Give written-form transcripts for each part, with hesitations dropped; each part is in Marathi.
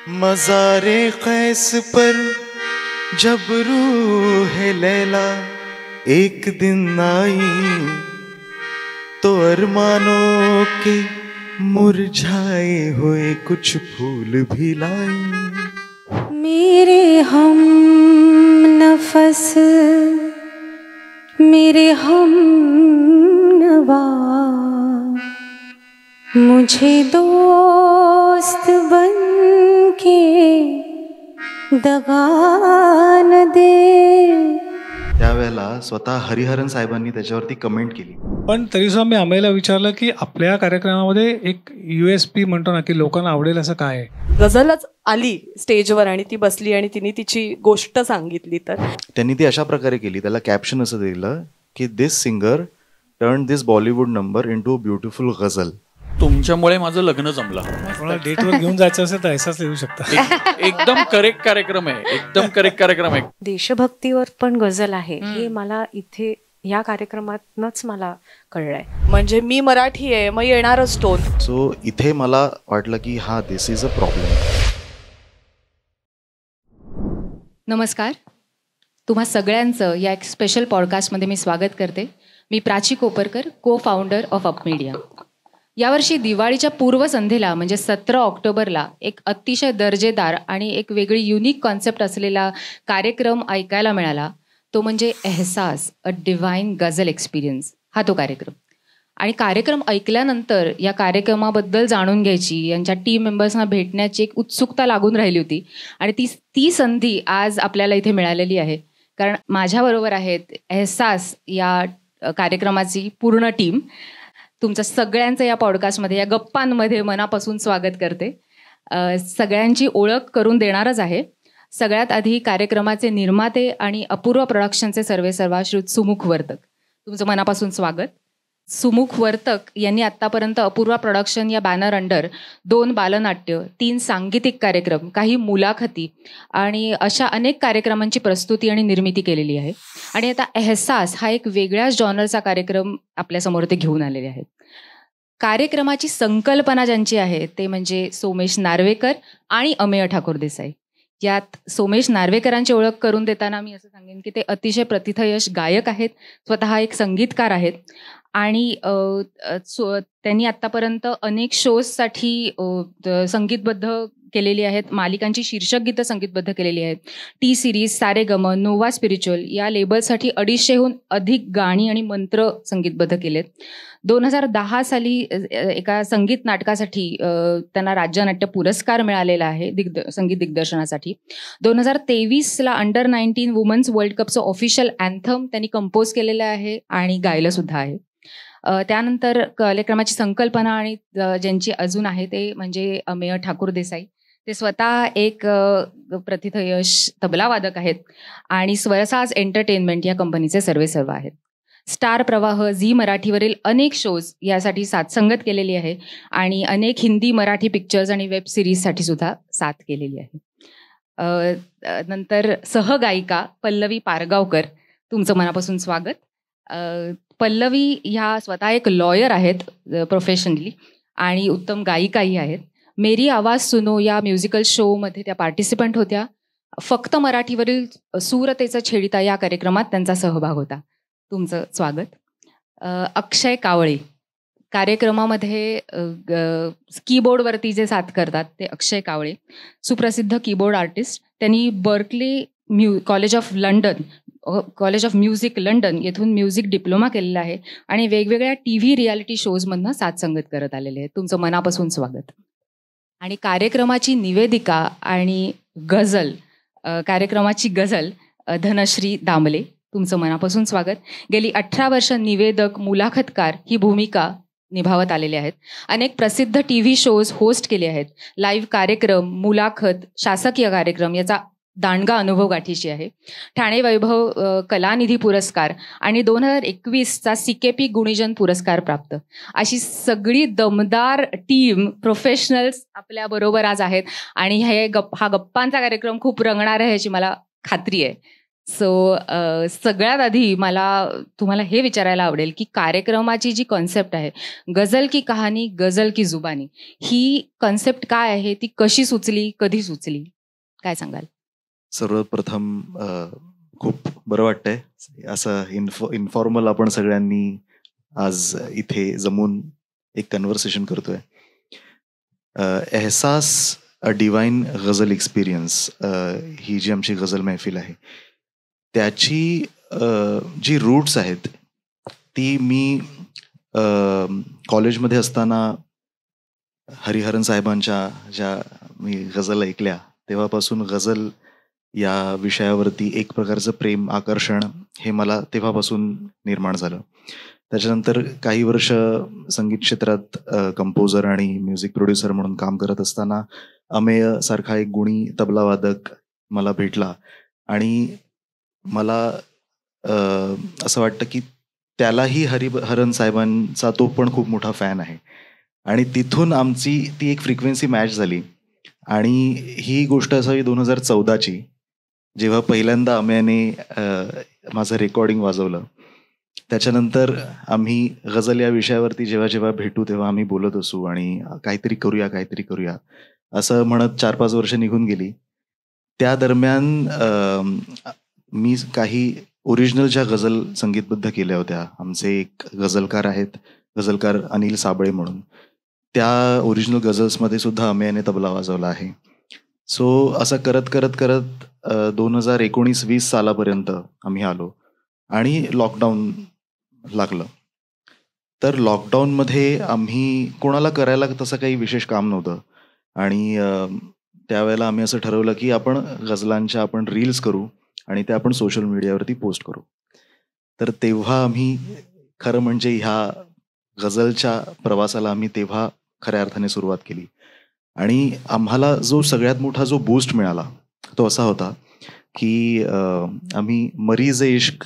मज़ारे कैस पर जब रूह लैला एक दिन आई तो अरमानों के मुरझाए हुए कुछ फूल भी लाई। मेरे हम नफस मेरे हम नवा मुझे दोस्त बन के दगा न दे। त्यावेळेला स्वतः हरिहरन साहेबांनी त्याच्यावरती कमेंट केली. पण तरी सुद्धा मी आम्हाला विचारलं की आपल्या कार्यक्रमामध्ये एक USP म्हणतो ना की लोकांना आवडेल असं काय आहे. गझलच आली स्टेजवर आणि ती बसली आणि तिने तिची गोष्ट सांगितली. तर त्यांनी ती अशा प्रकारे केली, त्याला कॅप्शन असं दिलं की this singer turn this Bollywood number into a beautiful ghazal. तुमच्यामुळे माझं लग्न जमलं. कोणाला डेटवर घेऊन जायचं असेल तर असाच लिहू शकता. एकदम करेक्ट कार्यक्रम आहे, एकदम करेक्ट कार्यक्रम आहे. देशभक्तीवर पण गझल आहे हे मला इथे या कार्यक्रमातनच मला कळलंय. म्हणजे मी मराठी आहे मग येणारच टोन. सो इथे मला वाटलं की हा दिस इज अ प्रॉब्लेम. नमस्कार, तुम्हा सगळ्यांचं या एक स्पेशल पॉडकास्टमध्ये मी स्वागत करते. मी प्राची कोपरकर, को फाउंडर ऑफ अप मीडिया. यावर्षी दिवाळीच्या पूर्वसंध्येला म्हणजे 17 ऑक्टोबरला एक अतिशय दर्जेदार आणि एक वेगळी युनिक कॉन्सेप्ट असलेला कार्यक्रम ऐकायला मिळाला. तो म्हणजे एहसास, अ डिवाइन गझल एक्सपिरियन्स हा तो कार्यक्रम. आणि कार्यक्रम ऐकल्यानंतर या कार्यक्रमाबद्दल जाणून घ्यायची, यांच्या टीम मेंबर्सना भेटण्याची एक उत्सुकता लागून राहिली होती. आणि ती संधी आज आपल्याला इथे मिळालेली आहे. कारण माझ्याबरोबर आहेत एहसास या कार्यक्रमाची पूर्ण टीम. तुमचं सगळ्यांचं या पॉडकास्टमध्ये, या गप्पांमध्ये मनापासून स्वागत करते. सगळ्यांची ओळख करून देणारच आहे. सगळ्यात आधी कार्यक्रमाचे निर्माते आणि अपूर्व प्रोडक्शनचे सर्वेसर्वा श्री सुमुख वर्तक, तुमचं मनापासून स्वागत. सुमुख वर्तक यांनी आत्तापर्यंत अपूर्व प्रोडक्शन या बॅनर अंडर 2 बालनाट्य, 3 सांगीतिक कार्यक्रम, काही मुलाखती आणि अशा अनेक कार्यक्रमांची प्रस्तुती आणि निर्मिती केलेली आहे. आणि आता एहसास हा एक वेगळ्याच जॉनरचा कार्यक्रम आपल्यासमोर ते घेऊन आलेले आहेत. कार्यक्रमाची संकल्पना ज्यांची आहे ते म्हणजे सोमेश नार्वेकर आणि अमेय ठाकूर देसाई. यात सोमेश नार्वेकरांची ओळख करून देताना मी असं सांगेन की ते अतिशय प्रतिथयश गायक आहेत, स्वतः एक संगीतकार आहेत. आणि त्यांनी आत्तापर्यंत अनेक शोजसाठी संगीतबद्ध केलेली आहेत, मालिकांची शीर्षक गीतं संगीतबद्ध केलेली आहेत. T series, Saregama, Nova spiritual या लेबलसाठी 250हून अधिक गाणी आणि मंत्र संगीतबद्ध केलेत. 2010 साली एका संगीत नाटकासाठी त्यांना राज्य नाट्य पुरस्कार मिळालेला आहे संगीत दिग्दर्शनासाठी. 2023ला अंडर-19 वुमन्स वर्ल्ड कपचं ऑफिशियल अँथम त्यांनी कंपोज केलेलं आहे आणि गायलं सुद्धा आहे. त्यानंतर कार्यक्रमाची संकल्पना आणि ज्यांची अजून आहे ते म्हणजे अमेय ठाकूर देसाई. ते स्वतः एक प्रतिथयश तबलावादक आहेत आणि स्वरसाज एंटरटेनमेंट या कंपनीचे सर्वेसर्वा आहेत. स्टार प्रवाह, झी मराठीवरील अनेक शोज यासाठी साथसंगत केलेली आहे आणि अनेक हिंदी, मराठी पिक्चर्स आणि वेब सिरीजसाठी सुद्धा साथ केलेली आहे. नंतर सहगायिका पल्लवी पारगावकर, तुमचं मनापासून स्वागत. पल्लवी ह्या स्वतः एक लॉयर आहेत प्रोफेशनली आणि उत्तम गायिकाही आहेत. मेरी आवाज सुनो या म्युझिकल शोमध्ये त्या पार्टिसिपंट होत्या. फक्त मराठीवरील सूरतेचा छेडिता या कार्यक्रमात त्यांचा सहभाग होता. तुमचं स्वागत. अक्षय कावळे, कार्यक्रमामध्ये कीबोर्डवरती जे साथ करतात ते अक्षय कावळे, सुप्रसिद्ध कीबोर्ड आर्टिस्ट. त्यांनी Berkeley college of music London येथून म्युझिक डिप्लोमा केलेला आहे आणि वेगवेगळ्या TV रियालिटी शोजमधनं साथसंगत करत आलेले आहेत. तुमचं मनापासून स्वागत. आणि कार्यक्रमाची निवेदिका आणि कार्यक्रमाची गझल धनश्री दामले, तुमचं मनापासून स्वागत. गेली 18 वर्ष निवेदक, मुलाखतकार ही भूमिका निभावत आलेले आहेत. अनेक प्रसिद्ध TV शोज होस्ट केले आहेत. लाईव्ह कार्यक्रम, मुलाखत, शासकीय कार्यक्रम याचा दांडगा अनुभव गाठीशी आहे. ठाणे वैभव कलानिधी पुरस्कार आणि 2021चा CKP गुणीजन पुरस्कार प्राप्त अशी सगळी दमदार टीम प्रोफेशनल्स आपल्या बरोबर आज आहेत आणि हा गप्पांचा कार्यक्रम खूप रंगणार आहे याची मला खात्री आहे. सो सगळ्यात आधी मला तुम्हाला हे विचारायला आवडेल की कार्यक्रमाची जी कॉन्सेप्ट आहे, गझल की कहाणी गझल की जुबानी, ही कॉन्सेप्ट काय आहे, ती कशी सुचली, कधी सुचली, काय सांगाल? सर्वप्रथम खूप बरं वाटतंय असं इन्फॉर्मल आपण सगळ्यांनी आज इथे जमून एक कन्व्हर्सेशन करतोय. एहसास अ डिवाइन गझल एक्सपिरियन्स ही जी आमची गझल महफिल आहे त्याची जी रूट्स आहेत ती मी कॉलेजमध्ये असताना हरिहरन साहेबांच्या ज्या मी गझल ऐकल्या तेव्हापासून गझल या विषयावरती एक प्रकारचं प्रेम, आकर्षण हे मला तेव्हापासून निर्माण झालं. त्याच्यानंतर काही वर्ष संगीत क्षेत्रात कंपोजर आणि म्युझिक प्रोड्युसर म्हणून काम करत असताना अमेय सारखा एक गुणी तबलावादक मला भेटला आणि मला असं वाटतं की त्यालाही हरिहरन साहेबांचा तो पण खूप मोठा फॅन आहे आणि तिथून आमची ती एक फ्रिक्वेन्सी मॅच झाली. आणि ही गोष्ट असावी 2014ची, जेव्हा पहिल्यांदा अमेयाने माझं रेकॉर्डिंग वाजवलं. त्याच्यानंतर आम्ही गझल या विषयावरती जेव्हा जेव्हा भेटू तेव्हा आम्ही बोलत असू आणि काहीतरी करूया असं म्हणत 4-5 वर्ष निघून गेली. त्या दरम्यान मी काही ओरिजिनलच्या गझल संगीतबद्ध केल्या होत्या. आमचे एक गझलकार आहेत, गझलकार अनिल साबळे म्हणून. त्या ओरिजिनल गझल्समध्ये सुद्धा अमेयाने तबला वाजवला आहे. सो असं करत करत करत 2019-20 सालापर्यंत आम्ही आलो आणि लॉकडाऊन लागलं. तर लॉकडाऊनमध्ये आम्ही कोणाला करायला तसं काही विशेष काम नव्हतं आणि त्यावेळेला आम्ही असं ठरवलं की आपण गझलांच्या आपण रील्स करू आणि त्या आपण सोशल मीडियावरती पोस्ट करू. तर तेव्हा आम्ही खरं म्हणजे ह्या गझलच्या प्रवासाला आम्ही तेव्हा खऱ्या अर्थाने सुरुवात केली. आणि आम्हाला जो सगळ्यात मोठा जो बूस्ट मिळाला तो असा होता की आम्ही मरीज इश्क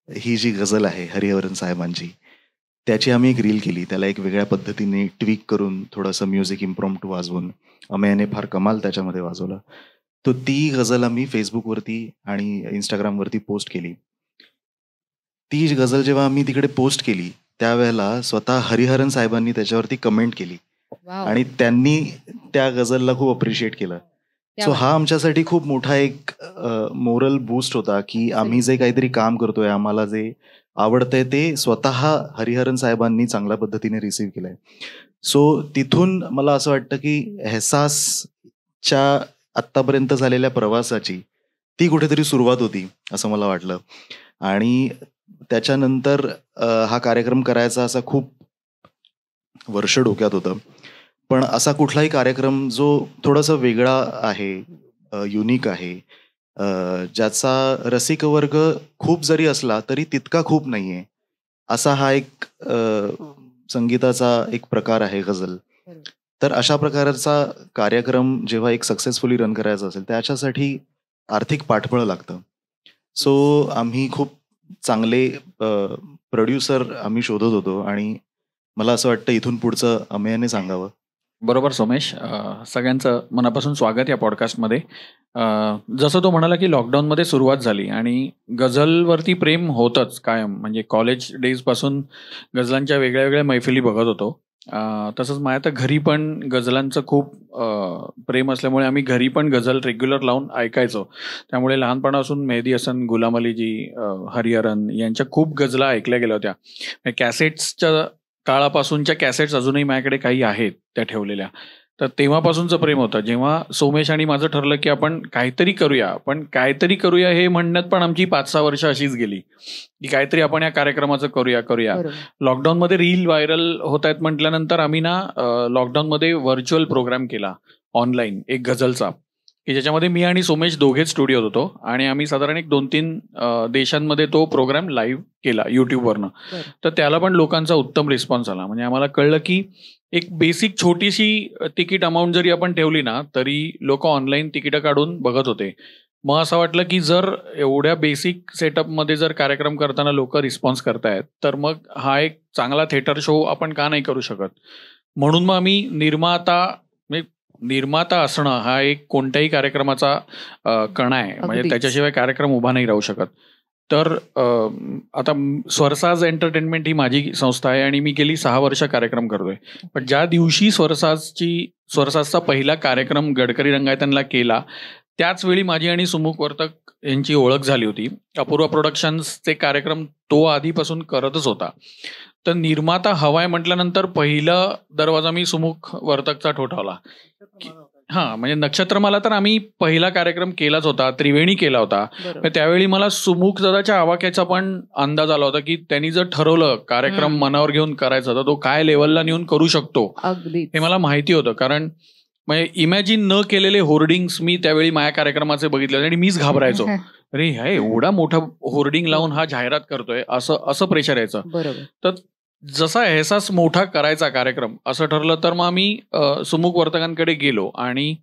ही जी गझल आहे हरिहरन साहेबांची, त्याची आम्ही एक रील केली. त्याला एक वेगळ्या पद्धतीने ट्विक करून थोडंसं म्युझिक इम्प्रॉम्प्टू वाजवून अमेयाने फार कमाल त्याच्यामध्ये वाजवलं. तो ती गझल आम्ही फेसबुकवरती आणि इंस्टाग्रामवरती पोस्ट केली. ती गझल जेव्हा आम्ही तिकडे पोस्ट केली त्यावेळेला स्वतः हरिहरन साहेबांनी त्याच्यावरती कमेंट केली आणि त्यांनी त्या गझलला खूप अप्रिशिएट केलं. सो हा आमच्यासाठी खूप मोठा एक मोरल बूस्ट होता की आम्ही जे काहीतरी काम करतोय, आम्हाला जे आवडतंय ते स्वतः हरिहरन साहेबांनी चांगल्या पद्धतीने रिसीव्ह केलंय. सो तिथून मला असं वाटतं की एहसासच्या आत्तापर्यंत झालेल्या प्रवासाची ती कुठेतरी सुरुवात होती असं मला वाटलं. आणि त्याच्यानंतर हा कार्यक्रम करायचा असा खूप वर्ष डोक्यात होतं, पण असा कुठलाही कार्यक्रम जो थोडासा वेगळा आहे, युनिक आहे, ज्याचा रसिक वर्ग खूप जरी असला तरी तितका खूप नाहीये, असा हा एक संगीताचा एक प्रकार आहे गझल. तर अशा प्रकारचा कार्यक्रम जेव्हा एक सक्सेसफुली रन करायचा असेल त्याच्यासाठी आर्थिक पाठबळ लागतं. सो आम्ही खूप चांगले प्रोड्युसर आम्ही शोधत होतो आणि मला असं वाटतं इथून पुढचं अमेयाने सांगावं. बरोबर सोमेश, सगळ्यांचं मनापासून स्वागत या पॉडकास्टमध्ये. जसं तो म्हणाला की लॉकडाऊनमध्ये सुरुवात झाली आणि गझलवरती प्रेम होतंच कायम, म्हणजे कॉलेज डेजपासून गझलांच्या वेगळ्या वेगळ्या मैफिली बघत होतो. तसंच माझ्या तर घरी पण गझलांचं खूप प्रेम असल्यामुळे आम्ही घरी पण गझल रेग्युलर लावून ऐकायचो. त्यामुळे लहानपणापासून मेहदी हसन, गुलाम अलीजी, हरिहरन यांच्या खूप गझला ऐकल्या गेल्या होत्या. कॅसेट्सच्या काळापासूनच्या कॅसेट्स अजूनही माझ्याकडे काही आहेत त्या ठेवलेल्या. तर तेव्हापासूनचं प्रेम होतं. जेव्हा सोमेश आणि माझं ठरलं की आपण काहीतरी करूया हे म्हणण्यात पण आमची 5-6 वर्ष अशीच गेली की काहीतरी आपण या कार्यक्रमाचं करूया. लॉकडाऊनमध्ये रील व्हायरल होत आहेत म्हटल्यानंतर आम्ही लॉकडाऊनमध्ये व्हर्च्युअल प्रोग्राम केला ऑनलाईन, एक गझलचा, की ज्याच्यामध्ये मी आणि सोमेश दोघेच स्टुडिओत होतो आणि आम्ही साधारण 1-2-3 देशांमध्ये तो प्रोग्राम लाईव्ह केला युट्यूबवरनं. तर त्याला पण लोकांचा उत्तम रिस्पॉन्स आला. म्हणजे आम्हाला कळलं की एक बेसिक छोटीशी तिकीट अमाऊंट जरी आपण ठेवली ना तरी लोक ऑनलाईन तिकीटं काढून बघत होते. मग असं वाटलं की जर एवढ्या बेसिक सेटअपमध्ये जर कार्यक्रम करताना लोक रिस्पॉन्स करतायत तर मग हा एक चांगला थिएटर शो आपण का नाही करू शकत. म्हणून मग आम्ही निर्माता, म्हणजे निर्माता असणं हा एक कोणत्याही कार्यक्रमाचा कणा आहे. म्हणजे अगदीच. त्याच्याशिवाय कार्यक्रम उभा नाही राहू शकत. तर आता स्वरसाज एंटरटेनमेंट ही माझी संस्था आहे आणि मी गेली 6 वर्ष कार्यक्रम करतोय. पण ज्या दिवशी स्वरसाजचा पहिला कार्यक्रम गडकरी रंगायतनला केला, त्याच वेळी माझी आणि सुमुख वर्तक यांची ओळख झाली होती. अपूर्व प्रोडक्शन्सचे कार्यक्रम तो आधीपासून करतच होता. तर निर्माता हवाय म्हटल्यानंतर पहिला दरवाजा मी सुमुख वर्तकचा ठोठावला. हां, म्हणजे नक्षत्रमाला तर आम्ही पहिला कार्यक्रम केलाच होता, त्रिवेणी केला होता. बरोबर. त्यावेळी मला सुमुख दादाच्या आवाक्याचा पण अंदाज आला होता की त्यांनी जर ठरवलं कार्यक्रम मनावर घेऊन करायचा तर तो काय लेवलला नेऊन करू शकतो अगदी हे मला माहिती होतं. कारण म्हणजे इमॅजिन न केलेले होर्डिंग्स मी त्यावेळी माझ्या कार्यक्रमाचे बघितले आणि मीच घाबरायचो. अरे ह्या एवढा मोठा होर्डिंग लावून हा जाहिरात करतोय असं प्रेशर यायचं. बरोबर. तर जसा एहसास मोठा करायचा कार्यक्रम असं ठरलं तर मग आम्ही सुमुख वर्तकांकडे गेलो आणि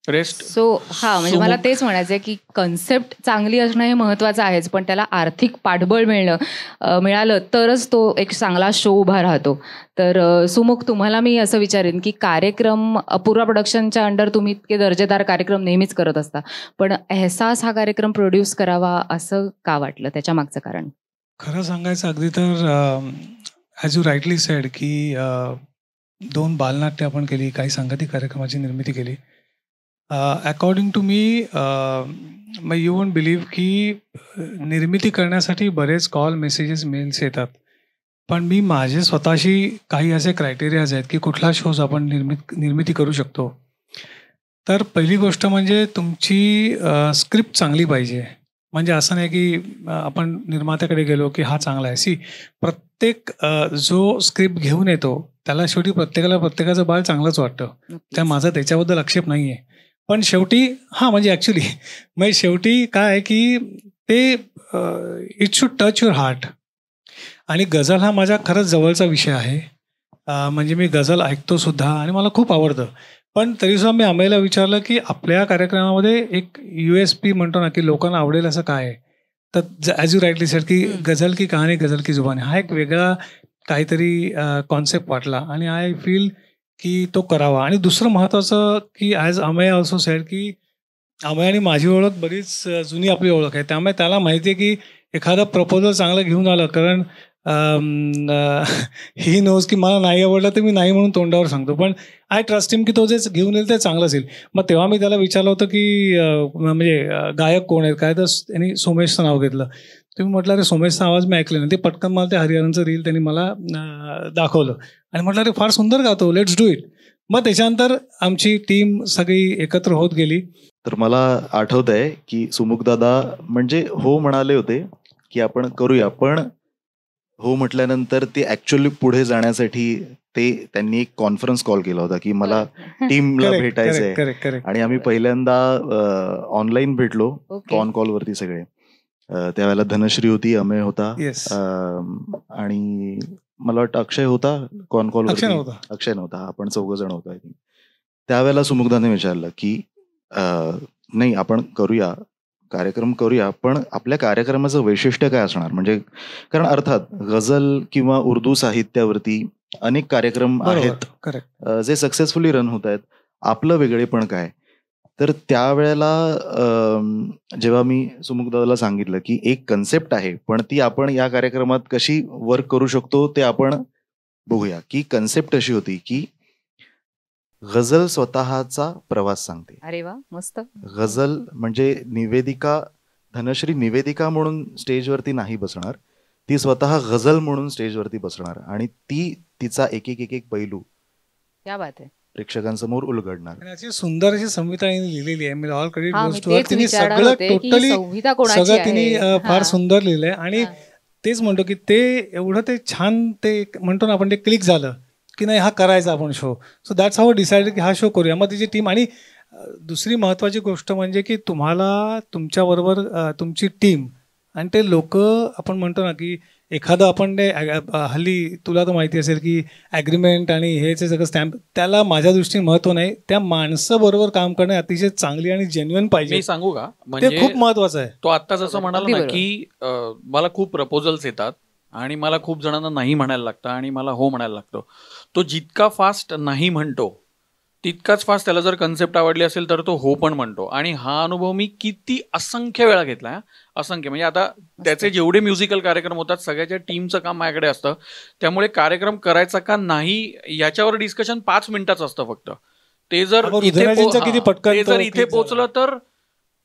रेस्ट. सो म्हणजे मला तेच म्हणायचंय की कन्सेप्ट चांगली असणं हे महत्वाचं आहेच, पण त्याला आर्थिक पाठबळ मिळालं तरच तो एक चांगला शो उभा राहतो. तर सुमुख, तुम्हाला मी असं विचारेन की कार्यक्रम अपूर्वा प्रोडक्शनच्या अंडर तुम्ही इतके दर्जेदार कार्यक्रम नेहमीच करत असता, पण एहसास हा कार्यक्रम प्रोड्यूस करावा असं का वाटलं? त्याच्या मागचं कारण? खरं सांगायचं अगदी तर ॲज यू राईटली सेड की 2 बालनाट्य आपण केली, काही सांगीतिक कार्यक्रमाची निर्मिती केली. According to me you won't believe की निर्मिती करण्यासाठी बरेच कॉल, मेसेजेस, मेल्स येतात. पण मी माझे स्वतःशी काही असे क्रायटेरियाज आहेत की कुठला शोज आपण निर्मिती करू शकतो. तर पहिली गोष्ट म्हणजे तुमची स्क्रिप्ट चांगली पाहिजे. म्हणजे असं नाही की आपण निर्मात्याकडे गेलो की हा चांगला आहे. प्रत्येक जो स्क्रिप्ट घेऊन येतो त्याला शेवटी प्रत्येकाचं बाळ चांगलंच वाटतं. त्या माझा त्याच्याबद्दल आक्षेप नाही आहे. पण शेवटी म्हणजे ॲक्च्युली म्हणजे शेवटी काय आहे की ते it should touch your heart. आणि गझल हा माझ्या खरंच जवळचा विषय आहे. म्हणजे मी गझल ऐकतो सुद्धा आणि मला खूप आवडतं. पण तरीसुद्धा मी आम्हाला विचारलं की आपल्या कार्यक्रमामध्ये एक USP म्हणतो ना की लोकांना आवडेल असं काय आहे. तर ॲज यू राईटली सेड की गझल की कहाणी गझल की जुबानी हा एक वेगळा काहीतरी कॉन्सेप्ट वाटला आणि आय फील की तो करावा. आणि दुसरं महत्त्वाचं की ॲज अमय ऑल्सो सेड की अमय आणि माझी ओळख बरीच जुनी आपली ओळख आहे. त्यामुळे त्याला माहिती आहे की एखादा प्रपोजल चांगलं घेऊन आलं, कारण ही नोज की मला नाही आवडलं तर मी नाही म्हणून तोंडावर सांगतो, पण आय ट्रस्ट हिम की तो जे घेऊन येईल ते चांगलं असेल. मग तेव्हा मी त्याला विचारलं होतं की म्हणजे गायक कोण आहेत काय, तर त्यांनी सोमेशचं नाव घेतलं. तुम्ही म्हटलं अरे सोमेशचा आवाज मी ऐकलं नाही. ते पटकन मला ते हरिहरनचं रील त्यांनी मला दाखवलं आणि म्हटलं अरे फार सुंदर गातो, लेट्स डू इट. मग त्याच्यानंतर आमची टीम सगळी एकत्र होत गेली. तर मला आठवत आहे की सुमुख दादा म्हणजे हो म्हणाले होते की आपण करूया, पण हो म्हटल्यानंतर ते ऍक्च्युअली पुढे जाण्यासाठी त्यांनी एक कॉन्फरन्स कॉल केला होता की मला टीमला भेटायचंय. करेक्ट. आणि आम्ही पहिल्यांदा ऑनलाईन भेटलो, कॉन कॉलवरती सगळे. त्यावेळेला धनश्री होती, अमय होता आणि मला वाटतं अक्षय होता कॉन कॉलवरती. अक्षय नव्हता. आपण 4 जण होतो आय थिंक. त्यावेळेला सुमुखदाने विचारलं की नाही आपण करूया, कार्यक्रम करूया, पण आपल्या कार्यक्रमाचं वैशिष्ट्य काय असणार. म्हणजे कारण अर्थात गझल किंवा उर्दू साहित्यावरती अनेक कार्यक्रम आहेत जे सक्सेसफुली रन होत आहेत. आपलं वेगळेपण काय. तर त्यावेळेला जेव्हा मी सुमुख दादाला सांगितलं की एक कन्सेप्ट आहे पण ती आपण या कार्यक्रमात कशी वर्क करू शकतो ते आपण बघूया. की कन्सेप्ट अशी होती की गझल स्वतःचा प्रवास सांगते. अरे वा, मस्त. गझल म्हणजे धनश्री निवेदिका म्हणून स्टेजवरती नाही बसणार, ती स्वतः गझल म्हणून स्टेजवरती बसणार आणि ती तिचा एक एक पैलू क्या बात आहे प्रेक्षकांसमोर उलगडणार. आणि सुंदर अशी संहिता लिहिलेली आहे. म्हणजे ऑल क्रेडिट हा, गोज मी टू हर. तेच तिने विचारणार सगळं होते की टोटली संहिता कोणाची सगळं आहे? तिने फार हा. सुंदर लिहिलंय आणि हा. तेच म्हणतो की ते एवढं ते छान ते म्हणतो ना आपण ते क्लिक झालं की नाही हा करायचा आपण show. So that's how decided की हा शो करूया. मग तिची टीम आणि दुसरी महत्त्वाची गोष्ट म्हणजे की तुम्हाला तुमच्याबरोबर तुमची टीम आणि ते लोक आपण म्हणतो ना की एखादं आपण ते हल्ली तुला तर माहिती असेल की ॲग्रीमेंट आणि हेच सगळं स्टॅम्प, त्याला माझ्या दृष्टीने महत्त्व नाही. त्या माणसाबरोबर काम करणे अतिशय चांगली आणि जेन्युइन पाहिजे. मी सांगू का, ते म्हणजे खूप महत्त्वाचं आहे. तो आत्ता जसं म्हणाला ना बरोबर. की मला खूप प्रपोजल्स येतात आणि मला खूप जणांना नाही म्हणायला लागतं आणि मला हो म्हणायला लागतं. तो जितका फास्ट नाही म्हणतो तितकाच फास्ट त्याला जर कन्सेप्ट आवडली असेल तर तो हो पण म्हणतो. आणि हा अनुभव मी किती असंख्य वेळा घेतला, असंख्य. म्हणजे आता त्याचे जेवढे म्युझिकल कार्यक्रम होतात सगळ्याच्या टीमचं काम माझ्याकडे असतं, त्यामुळे कार्यक्रम करायचा का नाही याच्यावर डिस्कशन 5 मिनिटाचं असतं फक्त. ते जर इथे पोहोचलं तर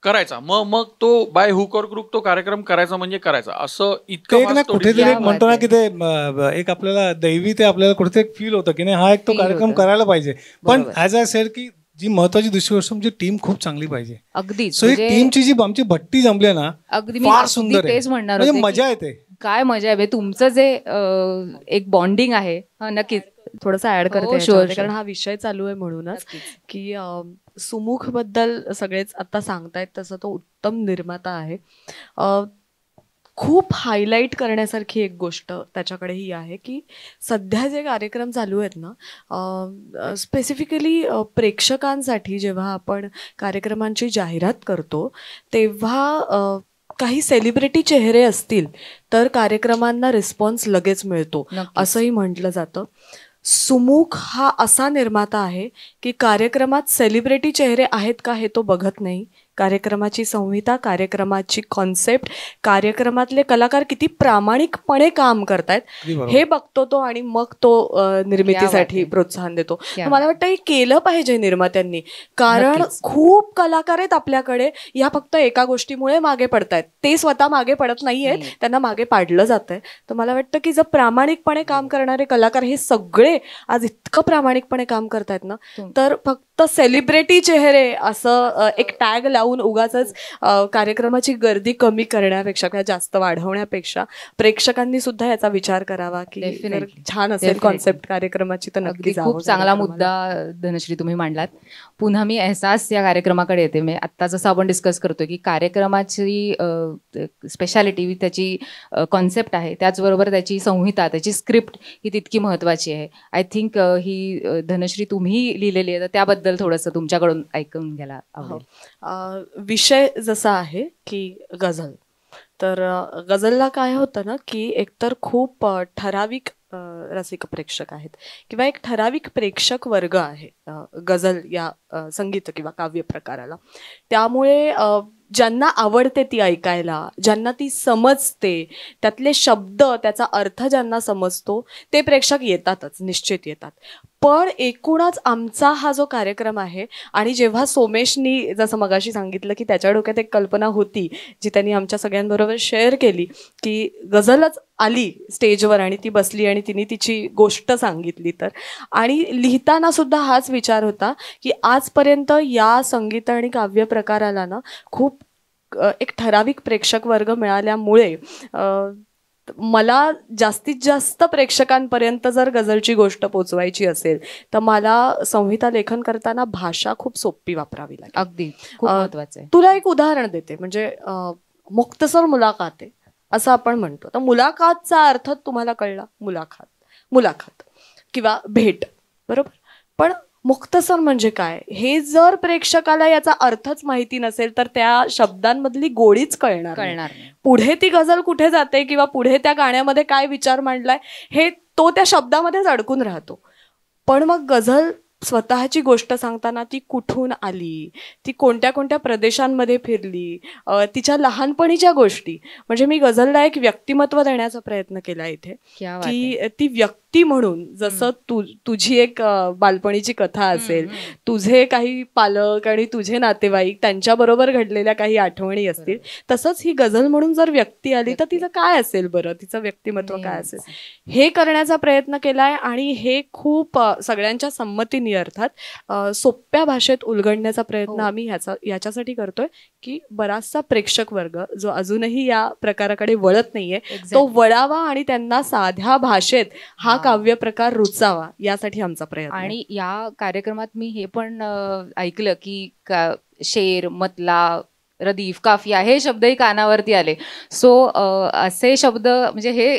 करायचा, मग तो बाय हुक और क्रूक तो कार्यक्रम करायचा म्हणजे करायचा. असं इतकं कुठेतरी म्हणतो ना की ते एक आपल्याला दैवी ते आपल्याला कुठेतरी फील होतं की नाही हा एक तो कार्यक्रम करायला पाहिजे. पण ॲज आय सेड की जी महत्वाची दुसरी गोष्ट म्हणजे टीम खूप चांगली पाहिजे. अगदी सो ही टीमची जी आमची भट्टी जमली ना, अगदी फार सुंदर तेच म्हणणार म्हणजे मजा येते. काय मजा आहे तुमचं जे एक बॉन्डिंग आहे. नक्कीच थोडंसं ऍड करते sure. कारण हा विषय चालू आहे म्हणूनच की सुमुख बद्दल सगळेच आता सांगतायत तसं तो उत्तम निर्माता आहे. खूप हायलाईट करण्यासारखी एक गोष्ट त्याच्याकडे ही आहे की सध्या जे कार्यक्रम चालू आहेत ना, स्पेसिफिकली प्रेक्षकांसाठी जेव्हा आपण कार्यक्रमांची जाहिरात करतो तेव्हा काही सेलिब्रिटी चेहरे असतील तर कार्यक्रमांना रिस्पॉन्स लगेच मिळतो असंही म्हटलं जातं. सुमुख हा असा निर्माता आहे की कार्यक्रमात सेलिब्रिटी चेहरे आहेत का हे तो बघत नाही. कार्यक्रमाची संहिता, कार्यक्रमाची कॉन्सेप्ट, कार्यक्रमातले कलाकार किती प्रामाणिकपणे काम करतायत हे बघतो तो आणि मग तो निर्मितीसाठी प्रोत्साहन देतो. मला वाटतं हे केलं पाहिजे निर्मात्यांनी, कारण खूप कलाकार आहेत आपल्याकडे या फक्त एका गोष्टीमुळे मागे पडतायत. ते स्वतः मागे पडत नाहीयेत, त्यांना मागे पाडलं जातंय. तर मला वाटतं की जर प्रामाणिकपणे काम करणारे कलाकार हे सगळे आज इतकं प्रामाणिकपणे काम करतायत ना, तर फक्त सेलिब्रिटी चेहरे असं एक टॅग लावून उगाचच कार्यक्रमाची गर्दी कमी करण्यापेक्षा किंवा जास्त वाढवण्यापेक्षा प्रेक्षकांनी सुद्धा याचा विचार करावा की छान असेल कॉन्सेप्ट कार्यक्रमाची तर नक्की. खूप चांगला मुद्दा धनश्री तुम्ही मांडलात. पुन्हा मी एहसास या कार्यक्रमाकडे येते. मी आत्ता जसं आपण डिस्कस करतोय की कार्यक्रमाची स्पेशालिटी, त्याची कॉन्सेप्ट आहे, त्याचबरोबर त्याची संहिता, त्याची स्क्रिप्ट ही तितकी महत्वाची आहे. आय थिंक ही धनश्री तुम्ही लिहिलेली आहे, तर त्याबद्दल थोडंसं तुमच्याकडून ऐकून घ्यायला आवडेल. विषय जसा आहे की गझल, तर गझलला काय होतं ना की एकतर खूप ठराविक रसिक प्रेक्षक आहेत किंवा एक ठराविक प्रेक्षक वर्ग आहे गझल या संगीत किंवा काव्य प्रकाराला. त्यामुळे ज्यांना आवडते ती ऐकायला, ज्यांना ती समजते, त्यातले शब्द, त्याचा अर्थ ज्यांना समजतो ते प्रेक्षक येतातच, निश्चित येतात. पण एकूणच आमचा हा जो कार्यक्रम आहे, आणि जेव्हा सोमेशनी जसं मगाशी सांगितलं की त्याच्या डोक्यात एक कल्पना होती जी त्यांनी आमच्या सगळ्यांबरोबर शेअर केली की गझलच आली स्टेजवर आणि ती बसली आणि तिने तिची गोष्ट सांगितली, तर आणि लिहिताना सुद्धा हाच विचार होता की आजपर्यंत या संगीत आणि काव्य प्रकाराला ना खूप एक ठराविक प्रेक्षक वर्ग मिळाल्यामुळे मला जास्तीत जास्त प्रेक्षकांपर्यंत जर गझलची गोष्ट पोचवायची असेल तर मला संहिता लेखन करताना भाषा खूप सोपी वापरावी लागेल. अगदी खूप महत्वाचं आहे. तुला एक उदाहरण देते, म्हणजे मुख्तसर मुलाकात आहे असं आपण म्हणतो. तर मुलाकातचा अर्थ तुम्हाला कळला, मुलाखत किंवा भेट, बरोबर. पण मुख्तसर म्हणजे काय हे जर प्रेक्षकाला याचा अर्थच माहिती नसेल तर त्या शब्दांमधली गोडीच कळणार नाही. पुढे ती गझल कुठे जाते किंवा पुढे त्या गाण्यामध्ये काय विचार मांडलाय हे तो त्या शब्दामध्येच अडकून राहतो. पण मग गझल स्वतःची गोष्ट सांगताना ती कुठून आली, ती कोणत्या कोणत्या प्रदेशांमध्ये फिरली, तिच्या लहानपणीच्या गोष्टी, म्हणजे मी गझलला एक व्यक्तिमत्व देण्याचा प्रयत्न केला इथे की ती व्यक्ती म्हणून, जसं तुझी एक बालपणीची कथा असेल, तुझे काही पालक आणि तुझे नातेवाईक त्यांच्याबरोबर घडलेल्या काही आठवणी असतील, तसंच ही गझल म्हणून जर व्यक्ती आली तर तिचं काय असेल बरं, तिचं व्यक्तिमत्व काय असेल हे करण्याचा प्रयत्न केलाय. आणि हे खूप सगळ्यांच्या संमतीने अर्थात सोप्या भाषेत उलगडण्याचा प्रयत्न आम्ही याच्यासाठी करतोय की बराचसा प्रेक्षक वर्ग जो अजूनही या प्रकाराकडे वळत नाहीये तो वळावा आणि त्यांना साध्या भाषेत हा काव्य प्रकार रुचावा, यासाठी आमचा प्रयत्न. आणि या कार्यक्रमात मी हे पण ऐकलं की शेर, मतला, रदीफ, काफिया हे शब्दही कानावरती आले. सो असे शब्द म्हणजे हे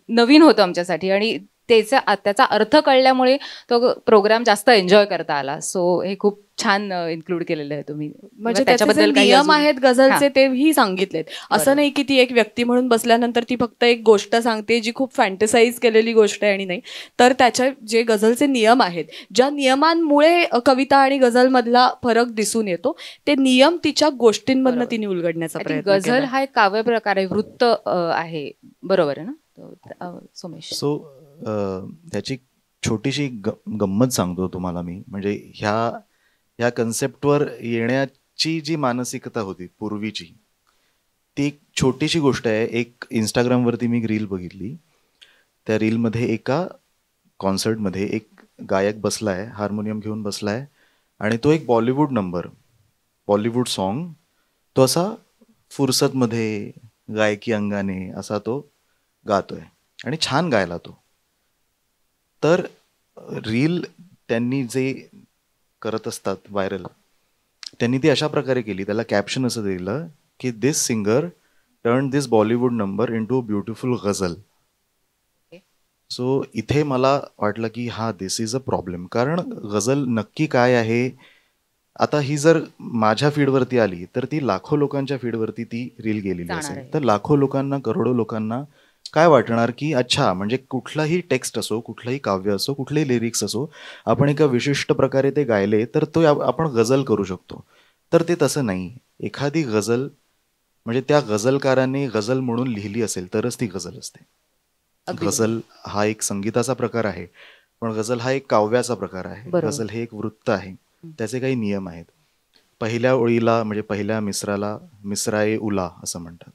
नवीन होतं आमच्यासाठी आणि त्याचा अर्थ कळल्यामुळे तो प्रोग्राम जास्त एन्जॉय करता आला. सो हे खूप छान इन्क्लूड केलेलं आहे तुम्ही. म्हणजे त्याच्याबद्दल नियम आहेत गझलचे तेही सांगितलेत. असं नाही की ती एक व्यक्ती म्हणून बसल्यानंतर ती फक्त एक गोष्ट सांगते जी खूप फॅन्टसाईज केलेली गोष्ट आहे आणि नाही, तर त्याच्या जे गझलचे नियम आहेत, ज्या नियमांमुळे कविता आणि गझलमधला फरक दिसून येतो, ते नियम तिच्या गोष्टींमधनं तिने उलगडण्याचा प्रयत्न केला. गझल हा एक काव्य प्रकार आहे, वृत्त आहे, बरोबर आहे ना सोमेश? सो त्याची छोटीशी गंमत सांगतो तुम्हाला मी. म्हणजे ह्या कन्सेप्टवर येण्याची जी मानसिकता होती पूर्वीची, ती एक छोटीशी गोष्ट आहे. एक इंस्टाग्रामवरती मी रील बघितली. त्या रीलमध्ये एका कॉन्सर्टमध्ये एक गायक बसलाय, हार्मोनियम घेऊन बसलाय आणि तो एक बॉलिवूड सॉन्ग तो असा फुरसतमध्ये गायकी अंगाने असा तो गातोय आणि छान गायला तो. तर रील त्यांनी जे करत असतात व्हायरल, त्यांनी ती अशा प्रकारे केली, त्याला कॅप्शन असं दिलं की this singer turn this Bollywood number into a beautiful ghazal. So इथे मला वाटलं की हा दिस इज अ प्रॉब्लेम. कारण गझल नक्की काय आहे, आता ही जर माझ्या फीडवरती आली तर ती लाखो लोकांच्या फीडवरती ती रील गेलेली असेल, तर लाखो लोकांना, करोडो लोकांना काय वाटणार की अच्छा, म्हणजे कुठलाही टेक्स्ट असो, कुठलंही काव्य असो, कुठलेही लिरिक्स असो, आपण एका विशिष्ट प्रकारे ते गायले तर तो आपण गझल करू शकतो. तर ते तसं नाही. एखादी गझल म्हणजे त्या गझलकाराने गझल म्हणून लिहिली असेल तरच ती गझल असते. गझल हा एक संगीताचा प्रकार आहे, पण गझल हा एक काव्याचा प्रकार आहे. गझल हे एक वृत्त आहे, त्याचे काही नियम आहेत. पहिल्या ओळीला म्हणजे पहिल्या मिसराला मिसराए उला असं म्हणतात,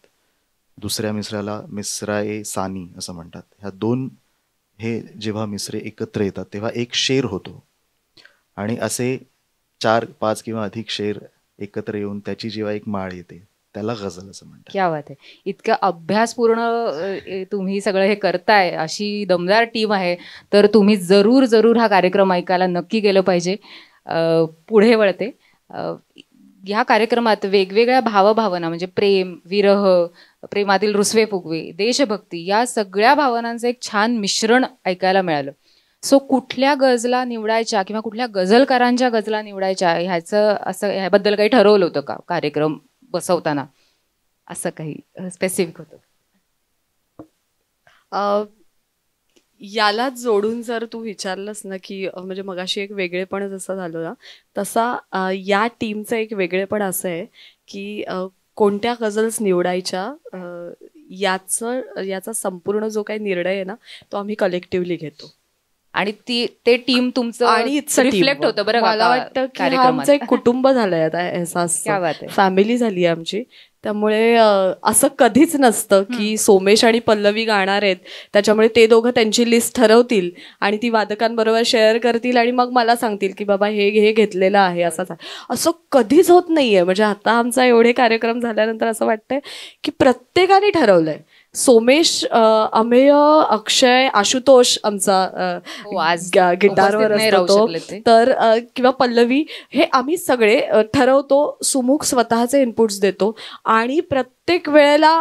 दुसऱ्या मिसराला मिसराए सानी असं म्हणतात. ह्या दोन हे जेव्हा मिसरे एकत्र येतात तेव्हा एक शेर होतो आणि असे 4, 5 किंवा अधिक शेर एकत्र येऊन त्याची जेव्हा एक माळ येते त्याला गझल असं म्हणतात. क्या बात आहे. इतकं अभ्यासपूर्ण तुम्ही सगळं हे करताय, अशी दमदार टीम आहे, तर तुम्ही जरूर हा कार्यक्रम ऐकायला नक्की गेलं पाहिजे. पुढे वळते. ह्या कार्यक्रमात वेगवेगळ्या भावभावना म्हणजे प्रेम, विरह, प्रेमातील रुसवे फुगवे, देशभक्ती, या सगळ्या भावनांचं एक छान मिश्रण ऐकायला मिळालं. सो कुठल्या गझला निवडायच्या किंवा कुठल्या गझलकारांच्या गझला निवडायच्या ह्याबद्दल काही ठरवलं होतं का कार्यक्रम बसवताना? असं काही स्पेसिफिक होतं? याला जोडून जर तू विचारलंस ना की म्हणजे मगाशी एक वेगळेपण जसं झालं ना, तसा या टीमचं एक वेगळेपण असं आहे की कोणत्या गझल्स निवडायच्या याचा संपूर्ण जो काही निर्णय आहे ना, तो आम्ही कलेक्टिव्हली घेतो. आणि ते टीम तुमचं आणि रिफ्लेक्ट होतं. बरं, मला वाटतं की आमचं एक कुटुंब झालंय आता, एहसास फॅमिली झाली आहे आमची. त्यामुळे असं कधीच नसतं की सोमेश आणि पल्लवी गाणार आहेत त्याच्यामुळे ते दोघं त्यांची लिस्ट ठरवतील आणि ती वादकांबरोबर शेअर करतील आणि मग मला सांगतील की बाबा हे घेतलेलं आहे. असं कधीच होत नाहीये. म्हणजे आता आमचा एवढे कार्यक्रम झाल्यानंतर असं वाटतंय की प्रत्येकाने ठरवलंय. सोमेश, अमेय, अक्षय, आशुतोष आमचा गिटारवर असतो तर, किंवा पल्लवी, हे आम्ही सगळे ठरवतो. सुमुख स्वतःचे इनपुट्स देतो आणि प्रत्येक वेळेला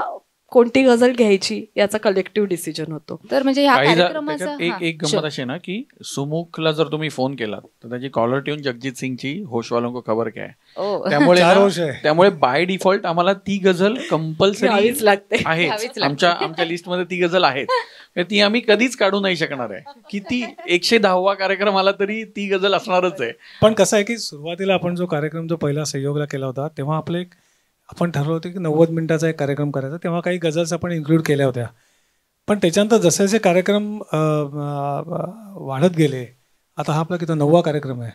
कोणती गझल घ्यायची याचा कलेक्टिव्ह डिसिजन होतो. तर म्हणजे ह्या कार्यक्रमाचा एक गंमत अशी ना की सुमुखला जर तुम्ही फोन केला तर त्याची कॉलर ट्यून जगजीत सिंगची होशवालों को खबर क्या है, त्यामुळे बाय डिफॉल्ट आम्हाला ती गझल कंपल्सरी लागते आहे. आमच्या लिस्टमध्ये ती गझल आहे, ती आम्ही कधीच काढू नाही शकणार आहे. किती 110वा कार्यक्रम आला तरी ती गझल असणारच आहे. पण कसं आहे की सुरुवातीला आपण जो कार्यक्रम जो पहिला संयोगला केला होता तेव्हा आपण ठरवलं होतं की 90 मिनिटाचा एक कार्यक्रम करायचा. तेव्हा काही गझल्स आपण इन्क्लूड केल्या होत्या. पण त्याच्यानंतर जसे जसे कार्यक्रम वाढत गेले, आता हा आपला किती 9वा कार्यक्रम आहे,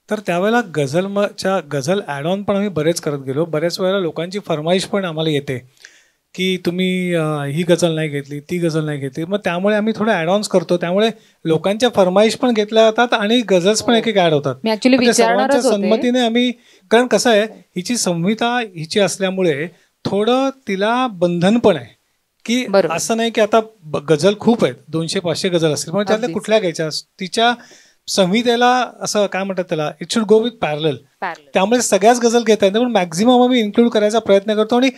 तर त्यावेळेला गझल ॲड ऑन पण आम्ही बरेच करत गेलो. बऱ्याच वेळेला लोकांची फरमाईश पण आम्हाला येते की तुम्ही ही गझल नाही घेतली, ती गझल नाही घेतली. मग त्यामुळे आम्ही थोडे ॲड ऑन्स करतो. त्यामुळे लोकांच्या फरमाईश पण घेतल्या जातात आणि गझल्स पण एक ॲड होतात. सर्वांच्या संमतीने आम्ही, कारण कसं आहे हिची संहिता हिची असल्यामुळे थोडं तिला बंधन पण आहे की असं नाही की आता गझल खूप आहेत, 200-500 गझल असतील, पण त्यातल्या कुठल्या घ्यायच्या, तिच्या संहितेला असं काय म्हणतात त्याला, it should go with parallel. त्यामुळे सगळ्याच गझल घेता येतात, पण मॅक्झिमम आम्ही इन्क्लूड करायचा प्रयत्न करतो. आणि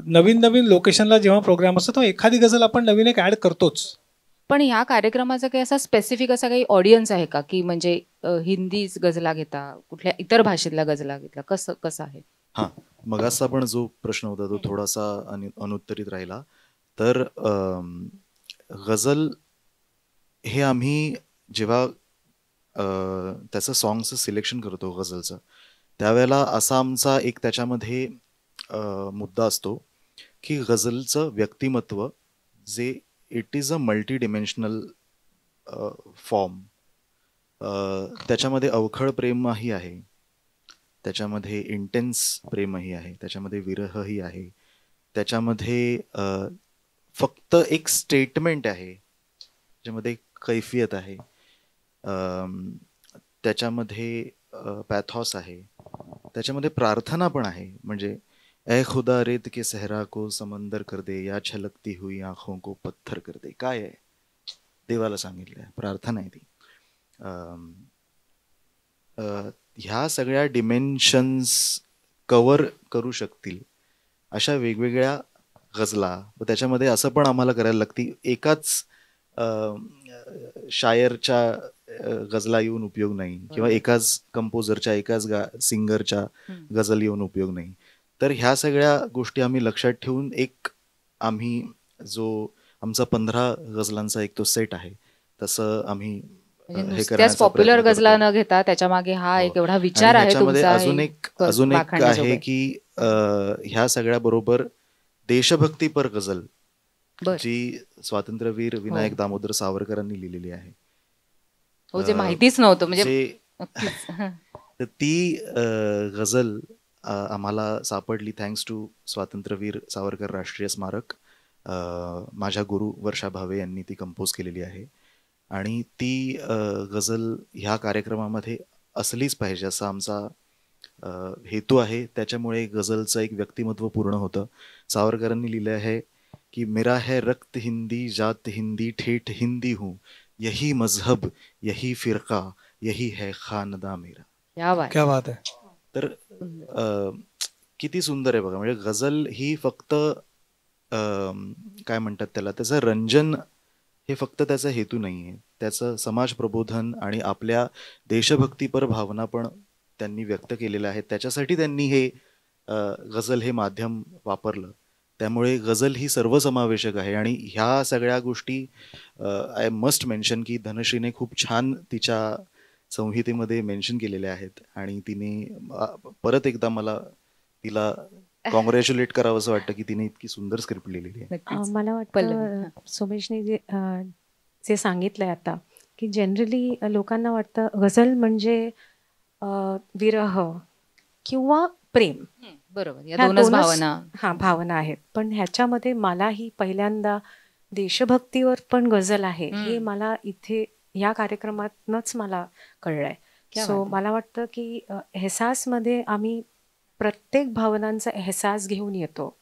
नवीन लोकेशनला जेव्हा प्रोग्राम असतो तेव्हा एखादी गझल आपण नवीन एक ऍड करतोच. पण ह्या कार्यक्रमाचा काही असा स्पेसिफिक असा काही ऑडियन्स आहे का, की म्हणजे हिंदी गझला घेता, कुठल्या इतर भाषेतल्या गझला घेतला, कसं कसं आहे? हां, मगाचा पण जो प्रश्न होता तो थोडासा अनुत्तरित राहिला. तर गझल हे आम्ही जेव्हा त्याचं सॉंगचं सिलेक्शन करतो गझलचं, त्यावेळेला असा आमचा एक त्याच्यामध्ये मुद्दा असतो की गझलचं व्यक्तिमत्व जे it is a multi dimensional form. त्याच्यामध्ये अवखळ प्रेमही आहे, त्याच्यामध्ये इंटेन्स प्रेमही आहे, त्याच्यामध्ये विरहही आहे, त्याच्यामध्ये फक्त एक स्टेटमेंट आहे, त्याच्यामध्ये कैफियत आहे, त्याच्यामध्ये पॅथॉस आहे, त्याच्यामध्ये प्रार्थना पण आहे. म्हणजे ए खुदा रेत के सहरा को समंदर कर दे, या छलकती हुई आंखों को पत्थर कर दे. काय आहे? देवाला सांगितलंय, प्रार्थना आहे ती. ह्या सगळ्या डिमेन्शन्स कवर करू शकतील अशा वेगवेगळ्या गझला. व त्याच्यामध्ये असं पण आम्हाला करायला लागती, एकाच शायरच्या गझला येऊन उपयोग नाही, किंवा एकाच कंपोजरच्या, एकाच सिंगरच्या गझल येऊन उपयोग नाही. तर ह्या सगळ्या गोष्टी आम्ही लक्षात ठेवून एक आम्ही जो आमचा 15 गझलांचा एक तो सेट आहे, तसं आम्ही हे करण्याचा पॉप्युलर प्रयत्न गझला करतो. न घेता त्याच्या मागे हा हो. एक एवढा विचार आहे ह्याच्यामध्ये तुमचा, अजून हे एक वाखाणण्याजोगं आहे आहे. की ह्या सगळ्या बरोबर देशभक्तीपर गझल बर. जी स्वातंत्र्यवीर विनायक दामोदर सावरकरांनी लिहिलेली आहे. हो, जे माहितीच नव्हतं म्हणजे जे- नक्कीच. तर ती गझल आम्हाला सापडली थँक्स टू स्वातंत्र्यवीर सावरकर राष्ट्रीय स्मारक. माझ्या गुरु वर्षा भावे यांनी ती कंपोज केलेली आहे, आणि ती गझल ह्या कार्यक्रमामध्ये असलीच पाहिजे असा आमचा हेतू आहे. त्याच्यामुळे गझलचं एक व्यक्तिमत्व पूर्ण होतं. सावरकरांनी लिहिलं आहे कि मेरा है रक्त हिंदी, जात हिंदी, ठेठ हिंदी हूँ, यही मजहब, यही फिरका, यही है खानदा मेरा. क्या बात आहे. तर किती सुंदर आहे बघा. म्हणजे गझल ही फक्त काय म्हणतात त्याला, त्याचं रंजन हे फक्त त्याचा हेतू नाही आहे, त्याचं समाज प्रबोधन आणि आपल्या देशभक्तीपर भावना पण त्यांनी व्यक्त केलेल्या आहेत. त्याच्यासाठी त्यांनी हे गझल हे माध्यम वापरलं. त्यामुळे गझल ही सर्वसमावेशक आहे. आणि ह्या सगळ्या गोष्टी आय मस्ट मेन्शन की धनश्रीने खूप छान तिच्या संहितेमध्ये मेन्शन केलेल्या आहेत, आणि तिने परत एकदा मला तिला कॉंग्रॅच्युलेट करावं असं वाटतं की तिने इतकी सुंदर स्क्रिप्ट लिहिलेली आहे. मला वाटतं सोमेशने जे सांगितलंय आता, की जनरली लोकांना वाटतं गझल म्हणजे विरह किंवा प्रेम, बरोबर, या ह्या दोनच दोनच भावना. भावना आहेत. पण ह्याच्यामध्ये मलाही पहिल्यांदा देशभक्तीवर पण गझल आहे हे मला इथे या कार्यक्रमातनच मला कळलंय. सो मला वाटतं की एहसासमध्ये आम्ही प्रत्येक भावनांचा एहसास घेऊन येतो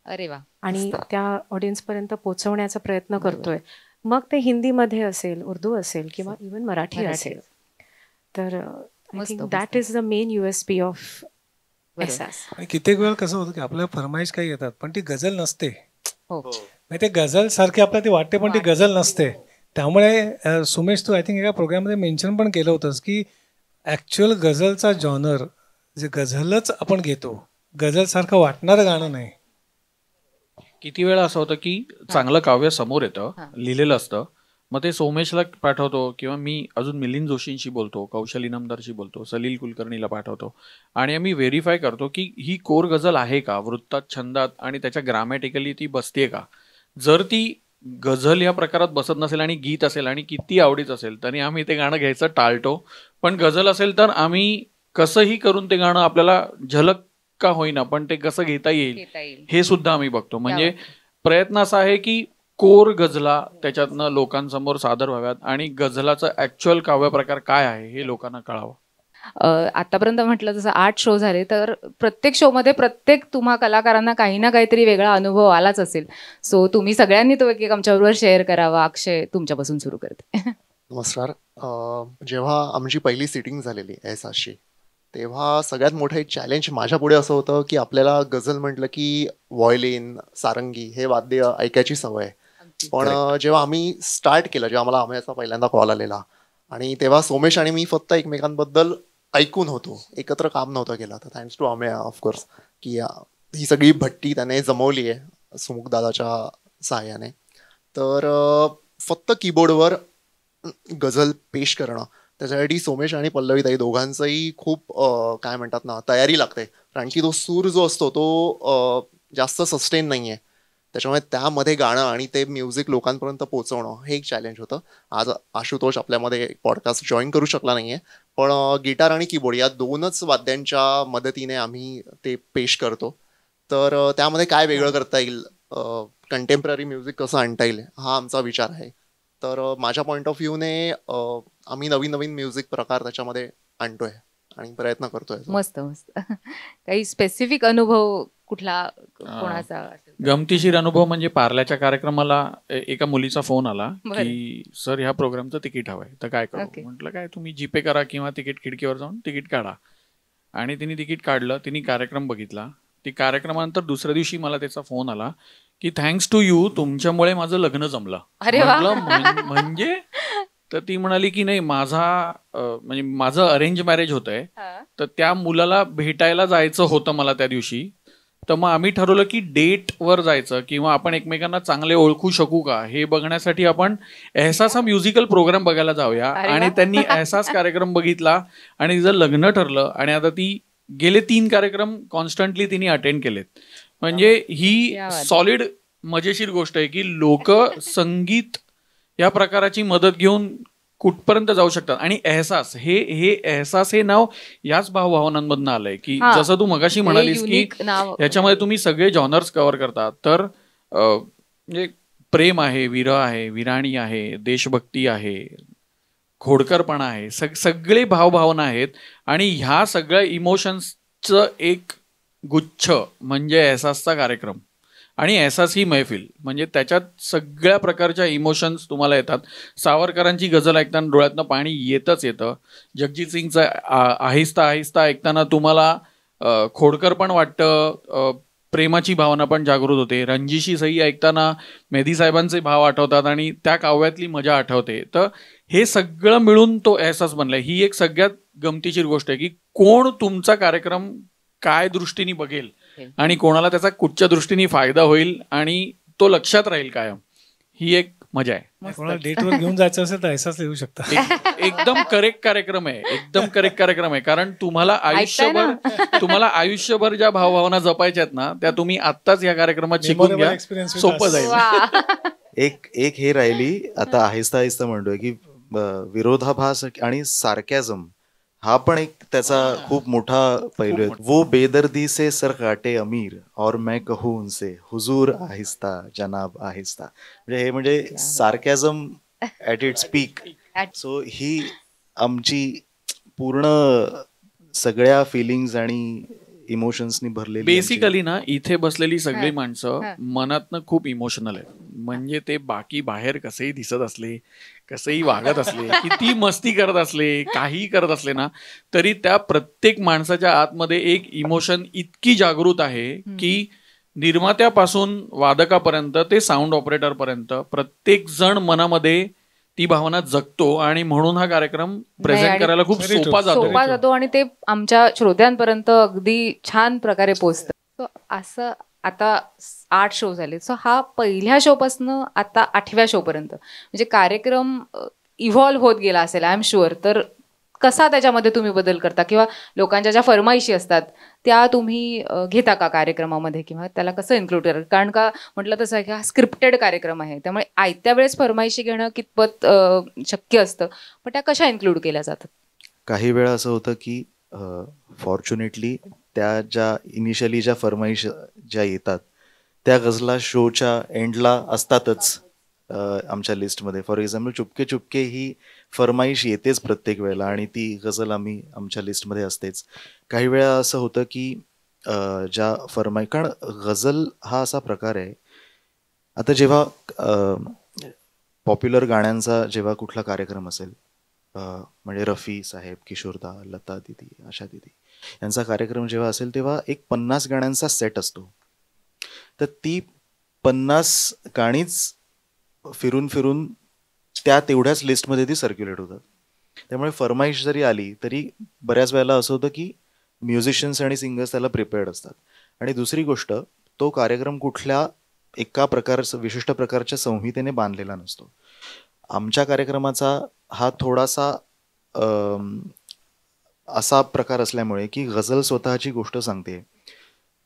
अरे वा. आणि त्या ऑडियन्स पर्यंत पोहोचवण्याचा प्रयत्न करतोय. मग ते हिंदीमध्ये असेल, उर्दू असेल, किंवा इव्हन मराठी असेल. तर I think that is the main USP of एहसास. आणि कित्येक वेळा कसं होतं की आपल्याला फरमाईश काही येतात पण ती गझल नसते. हो. म्हणजे ते गझल सारखी आपल्याला ती वाटते पण ती गझल नसते. त्यामुळे सुमेश, तू आय थिंक एका प्रोग्राममध्ये मेन्शन पण केलं होतंस की ॲक्च्युअल गझलचा जॉनर जे गझलच आपण घेतो, गझल सारखं वाटणारं गाणं नाही. किती वेळा असं होतं की चांगलं काव्य समोर येतं, लिहिलेलं असतं, मग ते सोमेशला पाठवतो, किंवा मी अजून मिलिंद जोशींशी बोलतो, कौशल इनामदारशी बोलतो, सलील कुलकर्णीला पाठवतो, आणि आम्ही व्हेरीफाय करतो की ही कोर गझल आहे का, वृत्तात, छंदात आणि त्याच्या ग्रामॅटिकली ती बसते का. जर ती गझल या प्रकारात बसत नसेल आणि गीत असेल आणि किती आवडीच असेल तरी आम्ही ते गाणं घ्यायचं टाळतो. पण गझल असेल तर आम्ही कसंही करून ते गाणं आपल्याला झलक का होईना पण ते कसं घेता येईल हे सुद्धा आम्ही बघतो. म्हणजे प्रयत्न असा आहे की कोर गझला त्याच्यातनं लोकांसमोर सादर व्हाव्यात आणि गझलाचा ऍक्च्युअल काव्य प्रकार काय आहे हे लोकांना कळावं. आतापर्यंत म्हटलं जसं 8 शो झाले, तर प्रत्येक शोमध्ये प्रत्येक तुम्हा कलाकारांना काही ना काहीतरी वेगळा अनुभव आलाच असेल. सो तुम्ही सगळ्यांनी तो एक आमच्याबरोबर शेअर करावा. अक्षय, तुमच्यापासून सुरू करते. नमस्कार. जेव्हा आमची पहिली सिटिंग झालेली एहसासची, तेव्हा सगळ्यात मोठं एक चॅलेंज माझ्या पुढे असं होतं की आपल्याला गझल म्हटलं की व्हायोलिन, सारंगी हे वाद्य ऐकायची सवय आहे. पण जेव्हा आम्ही स्टार्ट केलं, जेव्हा मला अमेयाचा पहिल्यांदा कॉल आलेला आणि तेव्हा सोमेश आणि मी फक्त एकमेकांबद्दल ऐकून होतो, एकत्र काम नव्हतं केलं. तर थँक्स टू अमेया ऑफकोर्स की ही सगळी भट्टी त्याने जमवली आहे सुमुख दादाच्या सहाय्याने. तर फक्त कीबोर्डवर गझल पेश करणं, त्याच्यासाठी सोमेश आणि पल्लवीताई दोघांचंही खूप काय म्हणतात ना तयारी लागते, कारण की तो सूर जो असतो तो जास्त सस्टेन नाही आहे. त्याच्यामुळे त्यामध्ये गाणं आणि ते म्युझिक लोकांपर्यंत पोहोचवणं हे एक चॅलेंज होतं. आज आशुतोष आपल्यामध्ये पॉडकास्ट जॉईन करू शकला नाही आहे, पण गिटार आणि कीबोर्ड या दोनच वाद्यांच्या मदतीने आम्ही ते पेश करतो. तर त्यामध्ये काय वेगळं करता येईल, कंटेम्पररी म्युझिक कसं आणता येईल, हा आमचा विचार आहे. तर माझ्या पॉईंट ऑफ व्ह्यूने आम्ही नवीन नवीन म्युझिक प्रकार त्याच्यामध्ये आणतोय आणि प्रयत्न करतोय. मस्त मस्त. काही स्पेसिफिक अनुभव कुठला कोणाचा? गमतीशीर अनुभव म्हणजे पार्ल्याच्या कार्यक्रमाला एका मुलीचा फोन आला की सर ह्या प्रोग्रामचं तिकीट हवंय, तर काय करू? म्हटलं काय, तुम्ही जीपे करा किंवा तिकीट खिडकीवर जाऊन तिकीट काढा. आणि तिने तिकीट काढलं, तिने कार्यक्रम बघितला. ती कार्यक्रमानंतर दुसऱ्या दिवशी मला त्याचा फोन आला की थँक्स टू यू, तुमच्यामुळे माझं लग्न जमलं. म्हणजे तर ती म्हणाली की नाही, म्हणजे माझं अरेंज मॅरेज होतंय, तर त्या मुलाला भेटायला जायचं होतं मला त्या दिवशी. तर मग आम्ही ठरवलं की डेटवर जायचं किंवा आपण एकमेकांना चांगले ओळखू शकू का हे बघण्यासाठी आपण एहसास हा म्युझिकल प्रोग्राम बघायला जाऊया. आणि त्यांनी एहसास कार्यक्रम बघितला आणि तिचं लग्न ठरलं आणि आता ती गेले 3 कार्यक्रम कॉन्स्टंटली तिने अटेंड केलेत. म्हणजे ही सॉलिड मजेशीर गोष्ट आहे की लोक संगीत या प्रकाराची मदत घेऊन कुठपर्यंत जाऊ शकतात. आणि एहसास हे एहसास हे नाव याच भावभावनांमधनं आलंय की जसं तू मगाशी म्हणालीस की याच्यामध्ये तुम्ही सगळे जॉनर्स कव्हर करतात. तर म्हणजे प्रेम आहे, विरह आहे, विराणी आहे, देशभक्ती आहे, खोडकरपणा आहे, सगळे भावभावना आहेत. आणि ह्या सगळ्या इमोशन्सचं एक गुच्छ म्हणजे एहसासचा कार्यक्रम. आणि एहसास ही मैफिल म्हणजे त्याच्यात सगळ्या प्रकारच्या इमोशन्स तुम्हाला येतात. सावरकरांची गझल ऐकताना डोळ्यातनं पाणी येतं. जगजीत सिंगचं आहिस्ता आहिस्ता ऐकताना तुम्हाला खोडकर पण वाटतं, प्रेमाची भावना पण जागृत होते. रणजीशी सई ऐकताना मेहदी साहेबांचे भाव आठवतात आणि त्या काव्यातली मजा आठवते. तर हे सगळं मिळून तो एहसास बनलाय. ही एक सगळ्यात गमतीशीर गोष्ट आहे की कोण तुमचा कार्यक्रम काय दृष्टीने बघेल आणि कोणाला त्याचा कुठच्या दृष्टीने फायदा होईल आणि तो लक्षात राहील कायम, ही एक मजा आहे. कोणाला डेटवर घेऊन जायचं असेल तर एहसास येऊ शकता. एकदम करेक्ट कार्यक्रम आहे. कारण तुम्हाला आयुष्यभर ज्या भावभावना जपायच्या आहेत ना त्या तुम्ही आत्ताच या कार्यक्रमात शिकून घ्या, सोपं जाईल. एक हे राहिली आता आहिस्ता आहिस्ता म्हणतोय की विरोधाभास आणि सार्कॅझम हा पण एक त्याचा खूप मोठा पैलू आहे. वो बेदर्दी से सर काटे अमीर और मैं कहूं उनसे हुजूर आहिस्ता जनाब आहिस्ता. म्हणजे हे म्हणजे sarcasm at its peak. So ही आमची पूर्ण सगळ्या फिलिंग्स आणि इमोशन्सनी भरलेली. बेसिकली ना इथे बसलेली सगळी माणसं मनातनं खूप इमोशनल आहेत. म्हणजे ते बाकी बाहेर कसेही दिसत असले, कसेही वागत असले, किती मस्ती करत असले, काही करत असले ना, तरी त्या प्रत्येक माणसाच्या आतमध्ये एक इमोशन इतकी जागृत आहे की निर्मात्यापासून वादकापर्यंत ते साऊंड ऑपरेटर पर्यंत प्रत्येक जण मनामध्ये ती भावना जगतो. आणि म्हणून हा कार्यक्रम प्रेझेंट करायला खूप सोपा जातो आणि ते आमच्या श्रोत्यांपर्यंत अगदी छान प्रकारे पोहोचतं. असं आता 8 शो झाले. सो हा पहिल्या शो पासून आता 8व्या शो पर्यंत म्हणजे कार्यक्रम इव्हॉल्व्ह होत गेला असेल आय एम शुअर. तर कसा त्याच्यामध्ये तुम्ही बदल करता किंवा लोकांच्या ज्या फरमाईशी असतात त्या तुम्ही घेता का कार्यक्रमामध्ये किंवा त्याला कसं इन्क्लूड करता? कारण का म्हटलं तसं आहे की हा स्क्रिप्टेड कार्यक्रम आहे, त्यामुळे आयत्या वेळेस फरमाईशी घेणं कितपत शक्य असतं, पण त्या कशा इन्क्लूड केल्या जातात? काही वेळा असं होतं की फॉर्च्युनेटली त्या ज्या इनिशियली ज्या फरमाईश ज्या येतात त्या गझला शोच्या एंडला असतातच आमच्या लिस्टमध्ये. फॉर एक्झाम्पल चुपके चुपके ही फरमाईश येतेच प्रत्येक वेळेला आणि ती गझल आमच्या लिस्टमध्ये असतेच. काही वेळा असं होतं की ज्या कारण गझल हा असा प्रकार आहे, आता जेव्हा पॉप्युलर गाण्यांचा जेव्हा कुठला कार्यक्रम असेल, म्हणजे रफी साहेब, किशोरदा, लता दिदी, आशा दिदी यांचा कार्यक्रम जेव्हा असेल तेव्हा एक 50 गाण्यांचा सेट असतो. तर ती 50 गाणीच फिरून फिरून त्या तेवढ्याच लिस्टमध्ये ती सर्क्युलेट होतात. त्यामुळे फरमाईश जरी आली तरी बऱ्याच वेळेला असं होतं की म्युझिशियन्स आणि सिंगर्स त्याला प्रिपेअर्ड असतात. आणि दुसरी गोष्ट, तो कार्यक्रम कुठल्या एका विशिष्ट प्रकारच्या संहितेने बांधलेला नसतो. आमच्या कार्यक्रमाचा हा थोडासा असा प्रकार असल्यामुळे की गझल स्वतःची गोष्ट सांगते,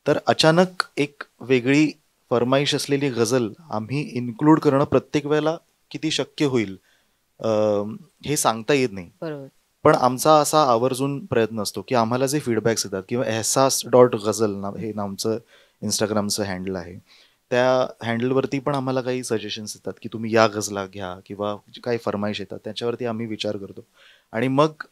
तर अचानक एक वेगळी फरमाईश असलेली गझल आम्ही इन्क्लूड करणं प्रत्येक वेळेला किती शक्य होईल हे सांगता येत नाही. बरोबर. पण आमचा असा आवर्जून प्रयत्न असतो की आम्हाला जे फीडबॅक्स येतात किंवा ehsas.ghazal हे आमचं इंस्टाग्रामचं हँडल आहे, त्या हँडलवरती पण आम्हाला काही सजेशन्स येतात की तुम्ही या गझला घ्या किंवा काही फरमाईश येतात, त्याच्यावरती आम्ही विचार करतो आणि मग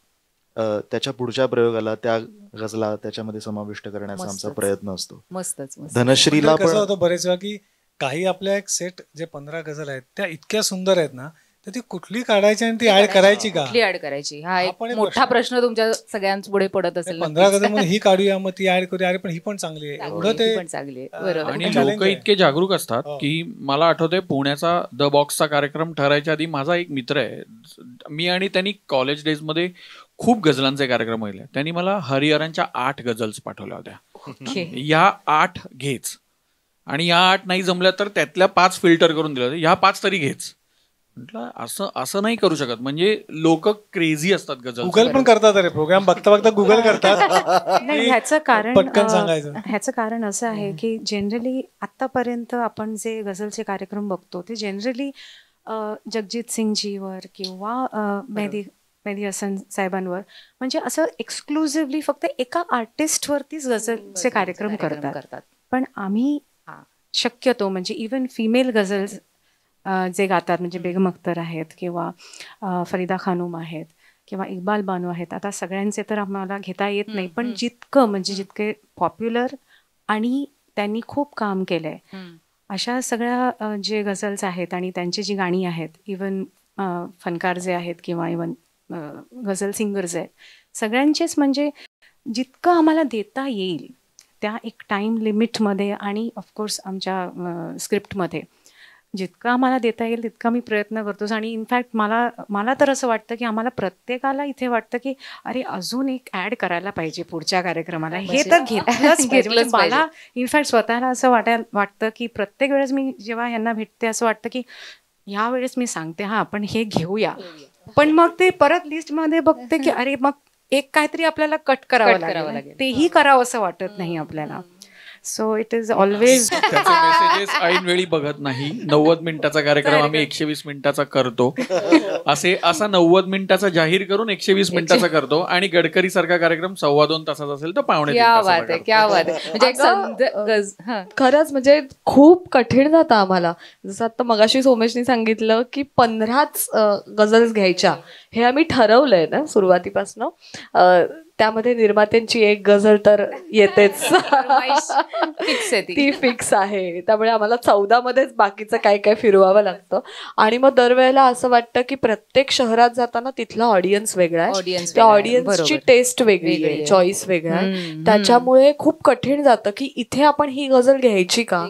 त्याच्या पुढच्या प्रयोगाला त्या गझला त्याच्यामध्ये समाविष्ट करण्याचा आमचा प्रयत्न असतो. मस्तच. धनश्रीला कसं पण होतं बरेच वेळा की काही आपल्या एक सेट जे 15 गझल आहेत त्या इतक्या सुंदर आहेत ना, तर ती कुठली काढायची आणि ती ऍड करायची का? कुठली ऍड करायची हा हा एक पण एक मोठा प्रश्न तुमच्या सगळ्यांच पुढे पडत असेल. 15 गझल मध्ये ही काढूया, मग ती ऍड करूया, अरे पण ही पण चांगली आहे, एवढं ते पण चांगली आहे. बरोबर. आणि challenge लोक आहे. इतके जागरूक असतात हो. की मला आठवतंय पुण्याचा द बॉक्सचा कार्यक्रम ठरायच्या आधी माझा एक मित्र आहे, मी आणि त्यांनी कॉलेज डेजमध्ये खूप गझलांचे कार्यक्रम पाहिले. त्यांनी मला हरिहरांच्या 8 गझल्स पाठवल्या होत्या. ओके. या 8 घेच, आणि या 8 नाही जमल्या तर त्यातल्या 5 फिल्टर करून दिल्या होत्या, ह्या 5 तरी घेच. म्हटलं असं नाही करू शकत, म्हणजे लोक क्रेझी असतात गझल. गुगल पण करतात, अरे प्रोग्राम बघता बघता गुगल करतात. नाही, ह्याचं कारण पटकन सांगायचं. ह्याचं कारण असं आहे की जनरली आतापर्यंत आपण जे गझलचे कार्यक्रम बघतो ते जनरली जगजीत सिंगजीवर किंवा मेहदी हसन साहेबांवर, म्हणजे असं एक्सक्लुझिव्हली फक्त एका आर्टिस्टवरतीच गझलचे कार्यक्रम करतात. पण आम्ही शक्यतो म्हणजे इवन फिमेल गझल्स जे गातात, म्हणजे बेगम अख्तर आहेत किंवा फरीदा खानूम आहेत किंवा इक्बाल बानू आहेत, आता सगळ्यांचे तर आम्हाला घेता येत नाही, पण जितके पॉप्युलर आणि त्यांनी खूप काम केलंय अशा सगळ्या जे गझल्स आहेत आणि त्यांची जी गाणी आहेत, इवन फनकार जे आहेत किंवा इवन गझल सिंगर्स आहेत, सगळ्यांचेच म्हणजे जितकं आम्हाला देता येईल त्या एक टाईम लिमिटमध्ये आणि ऑफकोर्स आमच्या स्क्रिप्टमध्ये जितकं आम्हाला देता येईल तितका मी प्रयत्न करतोच. आणि इनफॅक्ट मला तर असं वाटतं की आम्हाला प्रत्येकाला इथे वाटतं की अरे अजून एक ऍड करायला पाहिजे पुढच्या कार्यक्रमाला, हे तर घेतलंच पाहिजे. म्हणजे मला इनफॅक्ट स्वतःला असं वाटतं की प्रत्येक वेळेस मी जेव्हा यांना भेटते असं वाटतं की ह्या वेळेस मी सांगते हा आपण हे घेऊया, पण मग ते परत लिस्टमध्ये बघते की अरे मग एक काहीतरी आपल्याला कट करावं लागेल, तेही करावं असं वाटत नाही आपल्याला. सो इट इज ऑलवेज त्याचे मेसेजेस ऐन वेळी बघत नाही. 90 मिनिटाचा कार्यक्रम आम्ही 120 मिनिटाचा करतो, असा 90 मिनिटाचा जाहीर करून 120 मिनिटाचा करतो, आणि गडकरी सारखा कार्यक्रम 2.25 तासाचा असेल तर पावणे 3 तासाचा. क्या बात आहे. खरंच म्हणजे खूप कठीण जातं आम्हाला. जसं आता मगाशी सोमेशनी सांगितलं की 15च गझल्स घ्यायच्या, हे आम्ही ठरवलंय ना सुरुवातीपासून. त्यामध्ये निर्मात्यांची एक गझल तर येतेच, ती फिक्स आहे. त्यामुळे आम्हाला 14 मध्येच बाकीचं काय काय फिरवावं लागतं. आणि मग दरवेळेला असं वाटतं की प्रत्येक शहरात जाताना तिथला ऑडियन्स वेगळा आहे, त्या ऑडियन्सची टेस्ट वेगळी आहे, चॉईस वेगळा आहे. त्याच्यामुळे खूप कठीण जातं की इथे आपण ही गझल घ्यायची का.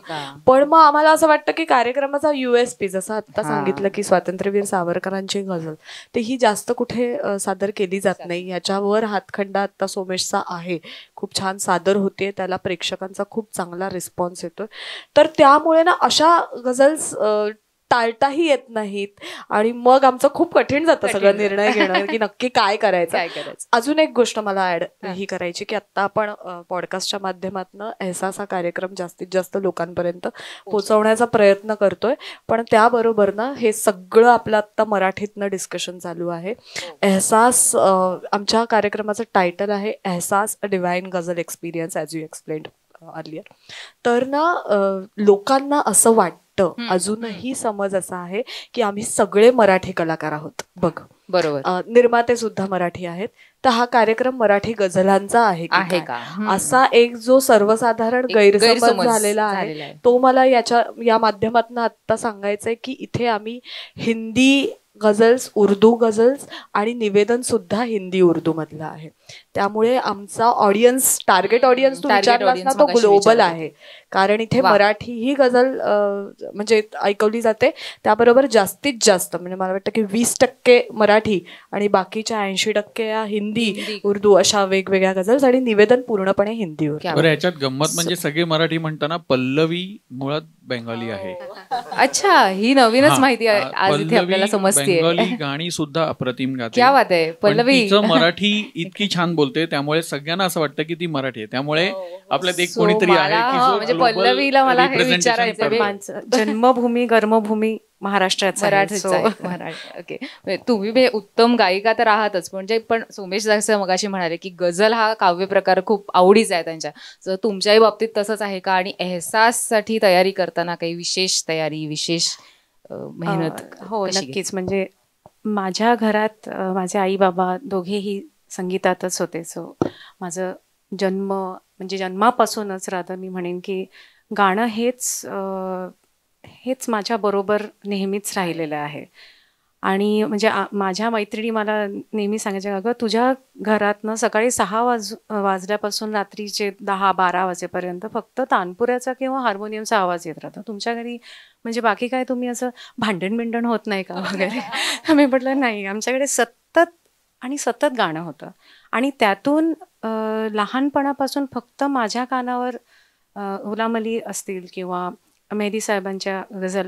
पण मग आम्हाला असं वाटतं की कार्यक्रमाचा USP, जसं आता सांगितलं की स्वातंत्र्यवीर सावरकरांची गझल, ते ही जास्त कुठे सादर केली जात नाही. याच्यावर हातखंडा आता सोमेशचा आहे, खूप छान सादर होते, त्याला प्रेक्षकांचा खूप चांगला रिस्पॉन्स येतोय. तर त्यामुळे ना अशा गझल्स टाळताही येत नाहीत आणि मग आमचं खूप कठीण जातं सगळं निर्णय घेणं की नक्की काय करायचं. अजून एक गोष्ट मला ऍड ही करायची की आता आपण पॉडकास्टच्या माध्यमातून एहसास हा कार्यक्रम जास्तीत जास्त लोकांपर्यंत पोहोचवण्याचा प्रयत्न करतोय, पण त्याबरोबर ना हे सगळं आपलं आता मराठीतनं डिस्कशन चालू आहे. एहसास, आमच्या कार्यक्रमाचं टायटल आहे एहसास a divine ghazal experience as you explained earlier. तर ना लोकांना असं वाटतं, अजूनही समज असा आहे की आम्ही सगळे मराठी कलाकार आहोत. बरोबर, निर्माते सुद्धा मराठी आहेत, तर हा कार्यक्रम मराठी गझलांचा आहे का, असा एक जो सर्वसाधारण गैरसमज झालेला आहे, तो मला या माध्यमातून आता सांगायचंय की इथे आम्ही हिंदी गझल्स, उर्दू गझल्स आणि निवेदन सुद्धा हिंदी उर्दू मधलं आहे. त्यामुळे आमचा ऑडियन्स, टार्गेट ऑडियन्स तू Target विचारलास ना, audience तो मगाशी ग्लोबल विचारत आहे. कारण इथे वा. मराठी ही गझल म्हणजे ऐकवली जाते. त्याबरोबर जास्तीत जास्त म्हणजे मला वाटतं की 20% मराठी आणि बाकीच्या 80% या हिंदी, उर्दू अशा वेगवेगळ्या गझल्स आणि निवेदन पूर्णपणे हिंदीवर. क्या बरं, याच्यात गंमत म्हणजे सगळे मराठी म्हणताना पल्लवी मुळात बेंगाली आहे. अच्छा, ही नवीनच हा, माहिती आहे आज इथे पल्लवी आपल्याला समजते. बेंगाली गाणी सुद्धा अप्रतिम गाते. क्या बात आहे. पण पल्लवी तिचं मराठी इतकी छान बोलते, त्यामुळे सगळ्यांना असं वाटतं की ती मराठी आहे. त्यामुळे आपल्यात एक So कोणीतरी आहे मला, की हा, जो म्हणजे global पल्लवीला मला हे representation विचारायचं आहे. करतो. माझं जन्मभूमी कर्मभूमी महाराष्ट्राचं आहे. मराठीचं आहे. मराठी. ओके. म्हणजे तुम्ही बे उत्तम गायिका तर आहातच, म्हणजे पण सोमेश जसं मगाशी म्हणाले की गझल हा काव्य प्रकार खूप आवडीचा आहे त्यांच्या. तर तुमच्याही बाबतीत तसंच आहे का? आणि एहसाससाठी तयारी करताना काही विशेष तयारी, विशेश मेहनत हो, कशी नक्कीच. म्हणजे माझ्या घरात माझे आई बाबा दोघेही संगीतातच होते. सो माझं म्हणजे जन्मापासूनच राहतं मी म्हणेन की गाणं हेच माझ्या बरोबर नेहमीच राहिलेलं आहे. आणि म्हणजे माझ्या मैत्रिणी मला नेहमी सांगायच्या, अगं तुझ्या घरातनं सकाळी 6 वाजल्यापासून रात्रीचे 10-12 वाजेपर्यंत फक्त तानपुऱ्याचा किंवा हार्मोनियमचा आवाज येत राहतो. तुमच्या घरी म्हणजे बाकी काय तुम्ही असं भांडण होत नाही का वगैरे? मी म्हटलं नाही, आमच्याकडे सतत गाणं होतं. आणि त्यातून लहानपणापासून फक्त माझ्या कानावर गुलाम अली असतील किंवा मेहदी साहेबांच्या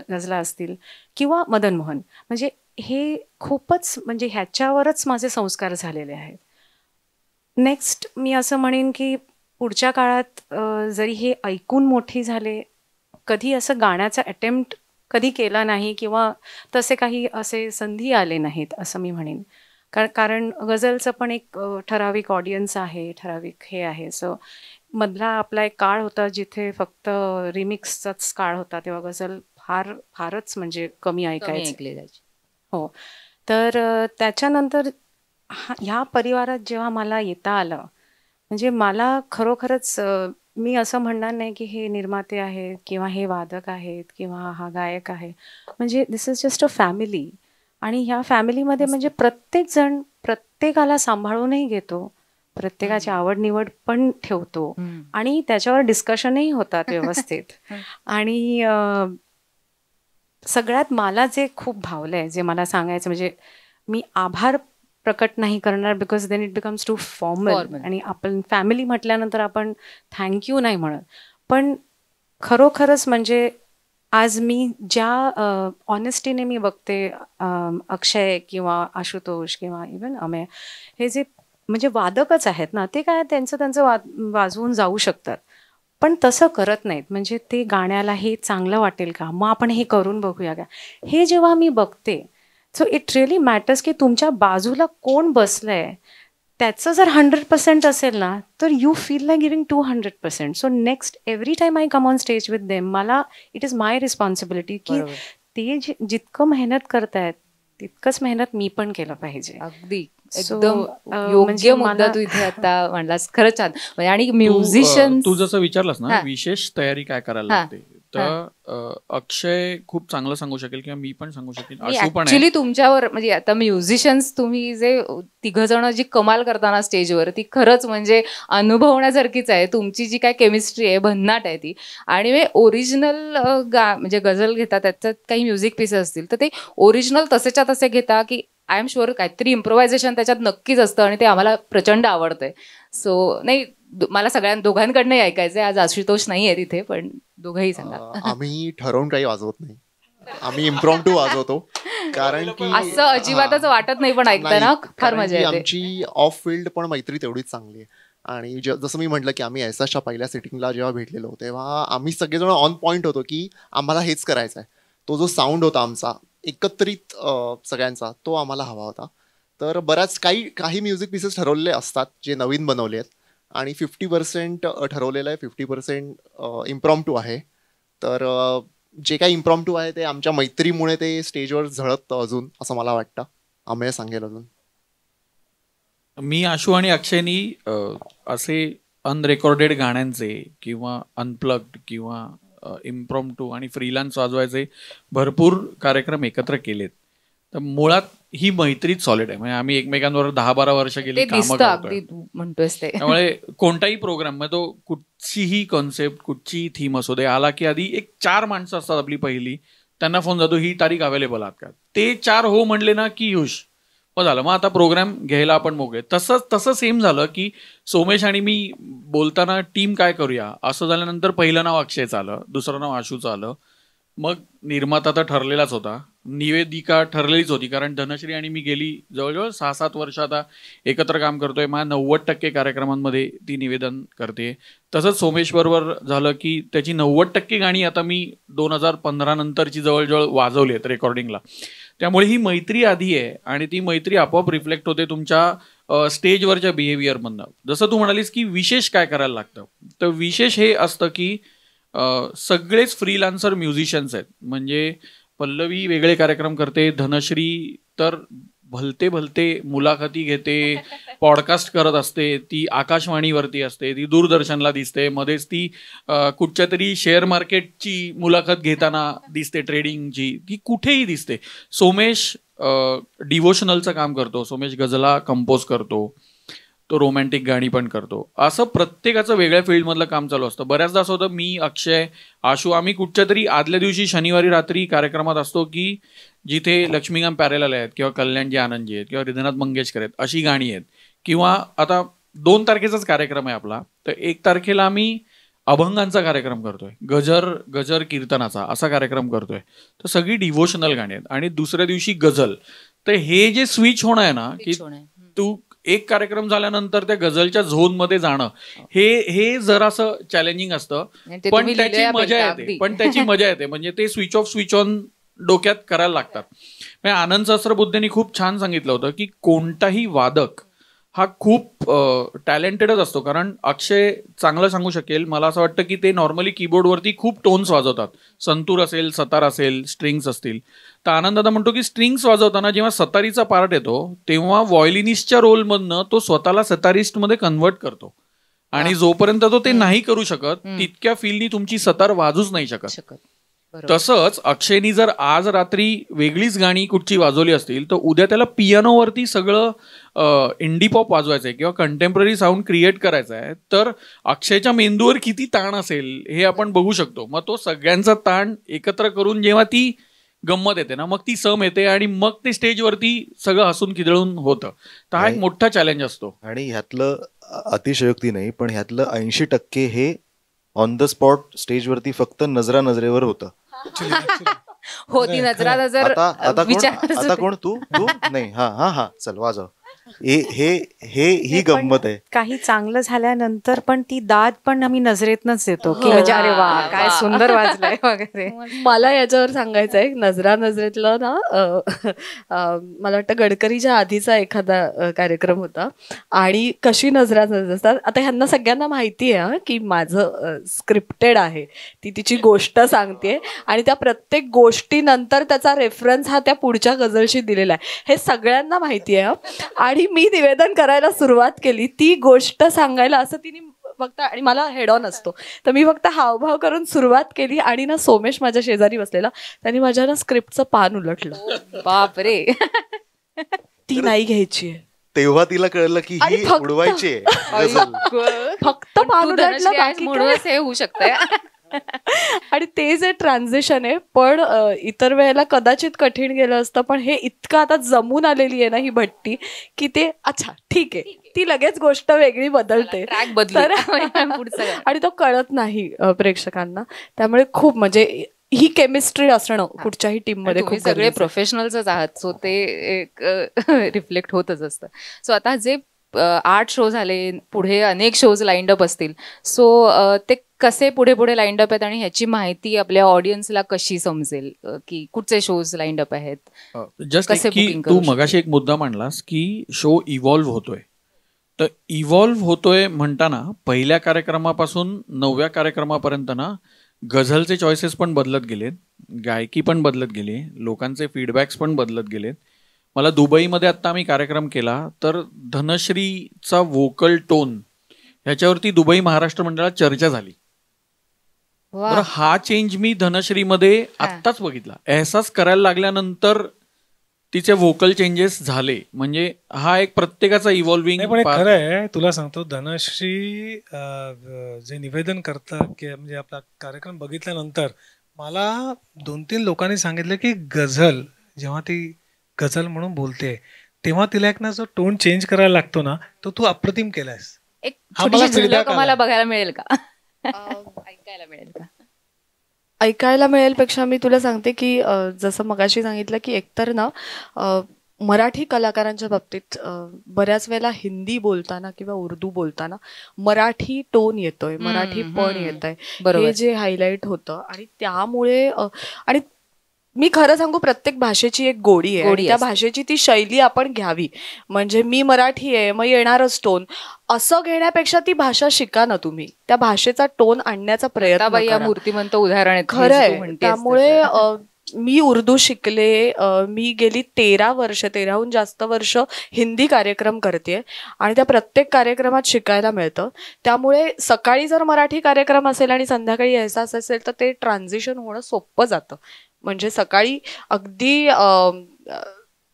गझला असतील किंवा मदन मोहन, म्हणजे हे खूपच म्हणजे ह्याच्यावरच माझे संस्कार झालेले आहेत. नेक्स्ट मी असं म्हणेन की पुढच्या काळात जरी हे ऐकून मोठी झाले, कधी असं गाण्याचा अटेम्प्ट कधी केला नाही किंवा तसे काही असे संधी आले नाहीत असं मी म्हणेन. कारण गझलचं पण एक ठराविक ऑडियन्स आहे, ठराविक हे आहे. सो मधला आपला एक काळ होता जिथे फक्त रिमिक्सचाच काळ होता, तेव्हा गझल फारच म्हणजे कमी ऐकायची. ऐकली जायची. हो. तर त्याच्यानंतर ह्या परिवारात जेव्हा मला येता आलं, म्हणजे मला खरोखरच मी असं म्हणणार नाही की हे निर्माते आहेत किंवा हे वादक आहेत किंवा हा गायक आहे. म्हणजे दिस इज जस्ट अ फॅमिली. आणि ह्या फॅमिलीमध्ये म्हणजे प्रत्येक जण प्रत्येकाला सांभाळूनही घेतो, प्रत्येकाची आवड निवड पण ठेवतो आणि त्याच्यावर डिस्कशनही होतात व्यवस्थित. आणि सगळ्यात मला जे खूप भावलंय, जे मला सांगायचं, म्हणजे मी आभार प्रकट नाही करणार because then it becomes too formal. आणि आपण फॅमिली म्हटल्यानंतर आपण थँक्यू नाही म्हणत. पण खरोखरच म्हणजे आज मी ज्या ऑनेस्टीने मी बघते अक्षय किंवा आशुतोष किंवा इवन अमेय, हे जे म्हणजे वादकच आहेत ना, ते काय त्यांचं वाजवून जाऊ शकतात, पण तसं करत नाहीत. म्हणजे ते गाण्याला हे चांगलं वाटेल का, मग आपण हे करून बघूया का, हे जेव्हा मी बघते, सो इट रिअली मॅटर्स की तुमच्या बाजूला कोण बसलंय. त्याचं जर 100% असेल ना, तर you feel like giving 200%. So next every time I come on stage with them, मला इट इज माय रिस्पॉन्सिबिलिटी की ते जितकं मेहनत करतायत तितकंच मेहनत मी पण केलं पाहिजे. अगदी एकदम योग्य मुद्दा तू इथे आता म्हणलास. खरंच छान. आणि म्युझिशियन तू जसं विचारलास ना विशेष तयारी काय करायला लागते, तर अक्षय खूप चांगलं सांगू शकेल किंवा मी पण सांगू शकेल. ऍक्च्युली तुमच्यावर म्हणजे आता म्युझिशियन्स तुम्ही जे तिघ जण जी कमाल करताना स्टेजवर, ती खरंच म्हणजे अनुभवण्यासारखीच आहे. तुमची जी काय केमिस्ट्री आहे भन्नाट आहे ती. आणि ओरिजिनल म्हणजे गझल घेता, त्याच्यात काही म्युझिक पीसेस असतील तर ते ओरिजिनल तसेच्या तसे घेता की आय एम शुअर काहीतरी इम्प्रोव्हायझेशन त्याच्यात नक्कीच असतं आणि ते आम्हाला प्रचंड आवडतंय. सो नाही, मला दोघांकडनंही ऐकायचंय. आज आशुतोष नाही आहे तिथे, पण दोघंही सांगा. आम्ही ठरवून काही वाजवत नाही, आम्ही इम्प्रॉम्प्टू वाजवतो. कारण की असं अजिबातच वाटत नाही, पण ऐकताना फार मजा येते. आमची ऑफ फील्ड पण मैत्री तेवढीच चांगली आहे. आणि जसं मी म्हटलं की आम्ही एहसासच्या पहिल्या सिटिंगला जेव्हा भेटलेलो तेव्हा आम्ही सगळेजण ऑन पॉईंट होतो की आम्हाला हेच करायचं आहे. तो जो साऊंड होता आमचा एकत्रित सगळ्यांचा, तो आम्हाला हवा होता. तर बऱ्याच काही म्युझिक पीसेस ठरवलेले असतात जे नवीन बनवले आहेत आणि 50% ठरवलेलं आहे, 50% इम्प्रॉम्प्टू आहे. तर जे काही इम्प्रॉम्प्टू आहे ते आमच्या मैत्रीमुळे ते स्टेजवर झळकतं अजून, असं मला वाटतं. आम्ही सांगेल अजून. मी आशू आणि अक्षयनी असे अनरेकॉर्डेड गाण्यांचे किंवा अनप्लग्ड किंवा इम्प्रॉम्प्टू आणि फ्रीलान्स वाजवायचे भरपूर कार्यक्रम एकत्र केलेत. तर मुळात ही मैत्रीच सॉलिड आहे. म्हणजे आम्ही एकमेकांवर 10-12 वर्ष गेली ते कामं दिसतं करतोय. अगदी तू म्हणतोयस ते. त्यामुळे कोणताही प्रोग्राम म्हणजे तो कुठचीही कॉन्सेप्ट कुठचीही थीम असू दे, आला की आधी एक 4 माणसं असतात आपली पहिली, त्यांना फोन जातो ही तारीख अवेलेबल आहात का. ते 4 हो म्हणले ना की युश मग झालं, मग आता प्रोग्राम घ्यायला आपण मोकळे. तसं सेम झालं की सोमेश आणि मी बोलताना टीम काय करूया असं झाल्यानंतर पहिलं नाव अक्षयचं आलं, दुसरं नाव आशूचं आलं, मग निर्माता तर ठरलेलाच होता, निवेदिका ठरलेलीच होती, कारण धनश्री आणि मी गेली जवळजवळ 6-7 वर्ष आता एकत्र काम करतोय. माझ्या 90% कार्यक्रमांमध्ये ती निवेदन करते. तसंच सोमेश बरोबर झालं की त्याची 90% गाणी आता मी 2015 नंतरची जवळजवळ वाजवली आहेत रेकॉर्डिंगला. त्यामुळे ही मैत्री आधी आहे आणि ती मैत्री आपोआप रिफ्लेक्ट होते तुमच्या स्टेजवरच्या बिहेवियरमधनं. जसं तू म्हणालीस की विशेष काय करायला लागतं, तर विशेष हे असतं की सगळेच फ्रीलान्सर म्युझिशियन्स आहेत. म्हणजे पल्लवी वेगळे कार्यक्रम करते, धनश्री तर भलते मुलाखती घेते, पॉडकास्ट करत असते, ती आकाशवाणीवरती असते, ती दूरदर्शनला दिसते, मध्येच ती कुठच्या तरी शेअर मार्केटची मुलाखत घेताना दिसते, ट्रेडिंगची, ती कुठेही दिसते. सोमेश डिव्होशनलचं काम करतो, सोमेश गझला कंपोज करतो, तो रोमॅन्टिक गाणी पण करतो. असं प्रत्येकाचं वेगळ्या फील्डमधलं काम चालू असतं. बऱ्याचदा असं होतं, मी, अक्षय, आशू आम्ही कुठच्या तरी आदल्या दिवशी शनिवारी रात्री कार्यक्रमात असतो की जिथे लक्ष्मीकांत प्यारेलाल आहेत किंवा कल्याणजी आनंदजी आहेत किंवा हृदयनाथ मंगेशकर आहेत, अशी गाणी आहेत. किंवा आता 2 तारखेचाच कार्यक्रम आहे आपला, तर 1 तारखेला आम्ही अभंगांचा कार्यक्रम करतोय, गजर कीर्तनाचा असा कार्यक्रम करतोय. तर सगळी डिव्होशनल गाणी आहेत. आणि दुसऱ्या दिवशी गझल. तर हे जे स्विच होणं आहे ना की तू एक कार्यक्रम झाल्यानंतर त्या गझलच्या झोन मध्ये जाणं हे जरासं चॅलेंजिंग असतं, पण त्याची मजा येते. म्हणजे ते स्विच ऑफ स्विच ऑन डोक्यात करायला लागतात. आनंद सहस्रबुद्धेंनी खूप छान सांगितलं होतं की कोणताही वादक हा खूप टॅलेंटेडच असतो. कारण अक्षय चांगलं सांगू शकेल, मला असं वाटतं की ते नॉर्मली कीबोर्डवरती खूप टोन्स वाजवतात, संतूर असेल, सतार असेल, स्ट्रिंग्स असतील. तर आनंद दादा म्हणतो की स्ट्रिंग्स वाजवताना जेव्हा सतारीचा पार्ट येतो तेव्हा व्हायोलिनिस्टच्या रोलमधनं तो स्वतःला सतारिस्टमध्ये कन्व्हर्ट करतो. आणि जोपर्यंत तो ते नाही करू शकत तितक्या फीलनी तुमची सतार वाजूच नाही शकत. तसंच अक्षयनी जर आज रात्री वेगळीच गाणी कुठची वाजवली असतील तर उद्या त्याला पियानोवरती सगळं इंडी पॉप वाजवायचंय किंवा कंटेम्पररी साऊंड क्रिएट करायचा आहे, तर अक्षयच्या मेंदूवर किती ताण असेल हे आपण बघू शकतो. मग तो सगळ्यांचा ताण एकत्र करून जेव्हा ती गंमत येते ना, मग ती सम येते आणि मग ते स्टेजवरती सगळं हसून खिदळून होतं. तर हा एक मोठा चॅलेंज असतो. आणि ह्यातलं अतिशयोक्ती नाही, पण ह्यातलं 80% हे ऑन द स्पॉट स्टेजवरती फक्त नजरेवर होतं. होती नजरा नजर. आता कोण तू नाही, हा चल वाजव. ही गंमत आहे. काही चांगलं झाल्यानंतर पण ती दाद पण आम्ही नजरेतनच देतो की म्हणजे अरे वा काय सुंदर वाजलंय वगैरे. मला याच्यावर सांगायचं आहे, नजरेतलं ना मला वाटतं गडकरीच्या आधीचा एखादा कार्यक्रम होता आणि कशी नजरा असतात. आता ह्यांना सगळ्यांना माहिती आहे की माझं स्क्रिप्टेड आहे, ती तिची गोष्ट सांगते आणि त्या प्रत्येक गोष्टीनंतर त्याचा रेफरन्स हा त्या पुढच्या गझलशी दिलेला आहे, हे सगळ्यांना माहिती आहे. आणि मी निवेदन करायला सुरुवात केली, ती गोष्ट सांगायला असं तिने फक्त, आणि मला हेड ऑन असतो तर मी फक्त हावभाव करून सुरुवात केली आणि ना सोमेश माझ्या शेजारी बसलेला, त्यांनी माझ्या ना स्क्रिप्टचं पान उलटलं. बापरे. ती नाही घ्यायची आहे. तेव्हा तिला कळलं की ही उडवायची आहे, फक्त पान उलटलं हे होऊ शकतंय. आणि ते जे ट्रान्झिशन आहे, पण इतर वेळेला कदाचित कठीण गेलं असतं, पण हे इतकं आता जमून आलेली आहे ना ही भट्टी की ते अच्छा ठीक आहे, ती लगेच गोष्ट वेगळी बदलते आणि तो कळत नाही प्रेक्षकांना. त्यामुळे खूप म्हणजे ही केमिस्ट्री असणं कुठच्याही टीम मध्ये खूप सगळे प्रोफेशनल्सच आहात, सो ते एक रिफ्लेक्ट होतच असतं. सो आता जे 8 शो झाले, पुढे अनेक शोज लाईंड अप असतील, सो ते कसे पुढे लाईंड अप आहेत आणि ह्याची माहिती आपल्या ऑडियन्सला कशी समजेल की कुठचे शोज लाईंड अप आहेत? जस्ट की तू मगाशी एक मुद्दा मांडलास की शो इव्हॉल्व्ह होतोय, तर इव्हॉल्व्ह होतोय म्हणताना पहिल्या कार्यक्रमापासून 9व्या कार्यक्रमापर्यंत ना गझलचे चॉईसेस पण बदलत गेलेत, गायकी पण बदलत गेली, लोकांचे फीडबॅक्स पण बदलत गेलेत. मला दुबईमध्ये आत्ता आम्ही कार्यक्रम केला तर धनश्रीचा वोकल टोन ह्याच्यावरती दुबई महाराष्ट्र मंडळात चर्चा झाली. बरं, हा चेंज मी धनश्रीमध्ये आत्ताच बघितला. एहसास करायला लागल्यानंतर तिचे व्होकल चेंजेस झाले, म्हणजे हा एक प्रत्येकाचा इव्हॉल्विंग. पण खरं आहे, तुला सांगतो, धनश्री जे निवेदन करतं की म्हणजे आपला कार्यक्रम बघितल्यानंतर मला 2-3 लोकांनी सांगितलं की गझल जेव्हा ती गझल म्हणून बोलते तेव्हा तिला एक ना जो टोन चेंज करायला लागतो ना, तो तू अप्रतिम केलायस. एक हा मला छोटीशी झलक feedback आम्हाला आला. बघायला मिळेल का? ऐकायला मिळेल का? ऐकायला मिळेल पेक्षा मी तुला सांगते की जसं मगाशी सांगितलं की एकतर ना मराठी कलाकारांच्या बाबतीत बऱ्याच वेळेला हिंदी बोलताना किंवा उर्दू बोलताना मराठी टोन येतोय, मराठी पण येत आहे, हे जे हायलाईट होतं. आणि त्यामुळे आणि मी खरं सांगू, प्रत्येक भाषेची एक गोडी आहे आणि त्या भाषेची ती शैली आपण घ्यावी. म्हणजे मी मराठी आहे मग येणारच टोन असं घेण्यापेक्षा ती भाषा शिका ना तुम्ही, त्या भाषेचा टोन आणण्याचा प्रयत्न करा. मूर्तिमंत उदाहरण खरं आहे. त्यामुळे मी उर्दू शिकले, मी गेली 13 वर्ष, 13हून जास्त वर्ष हिंदी कार्यक्रम करते आणि त्या प्रत्येक कार्यक्रमात शिकायला मिळतं. त्यामुळे सकाळी जर मराठी कार्यक्रम असेल आणि संध्याकाळी एहसास असेल तर ते ट्रान्झिशन होणं सोपं जातं. म्हणजे सकाळी अगदी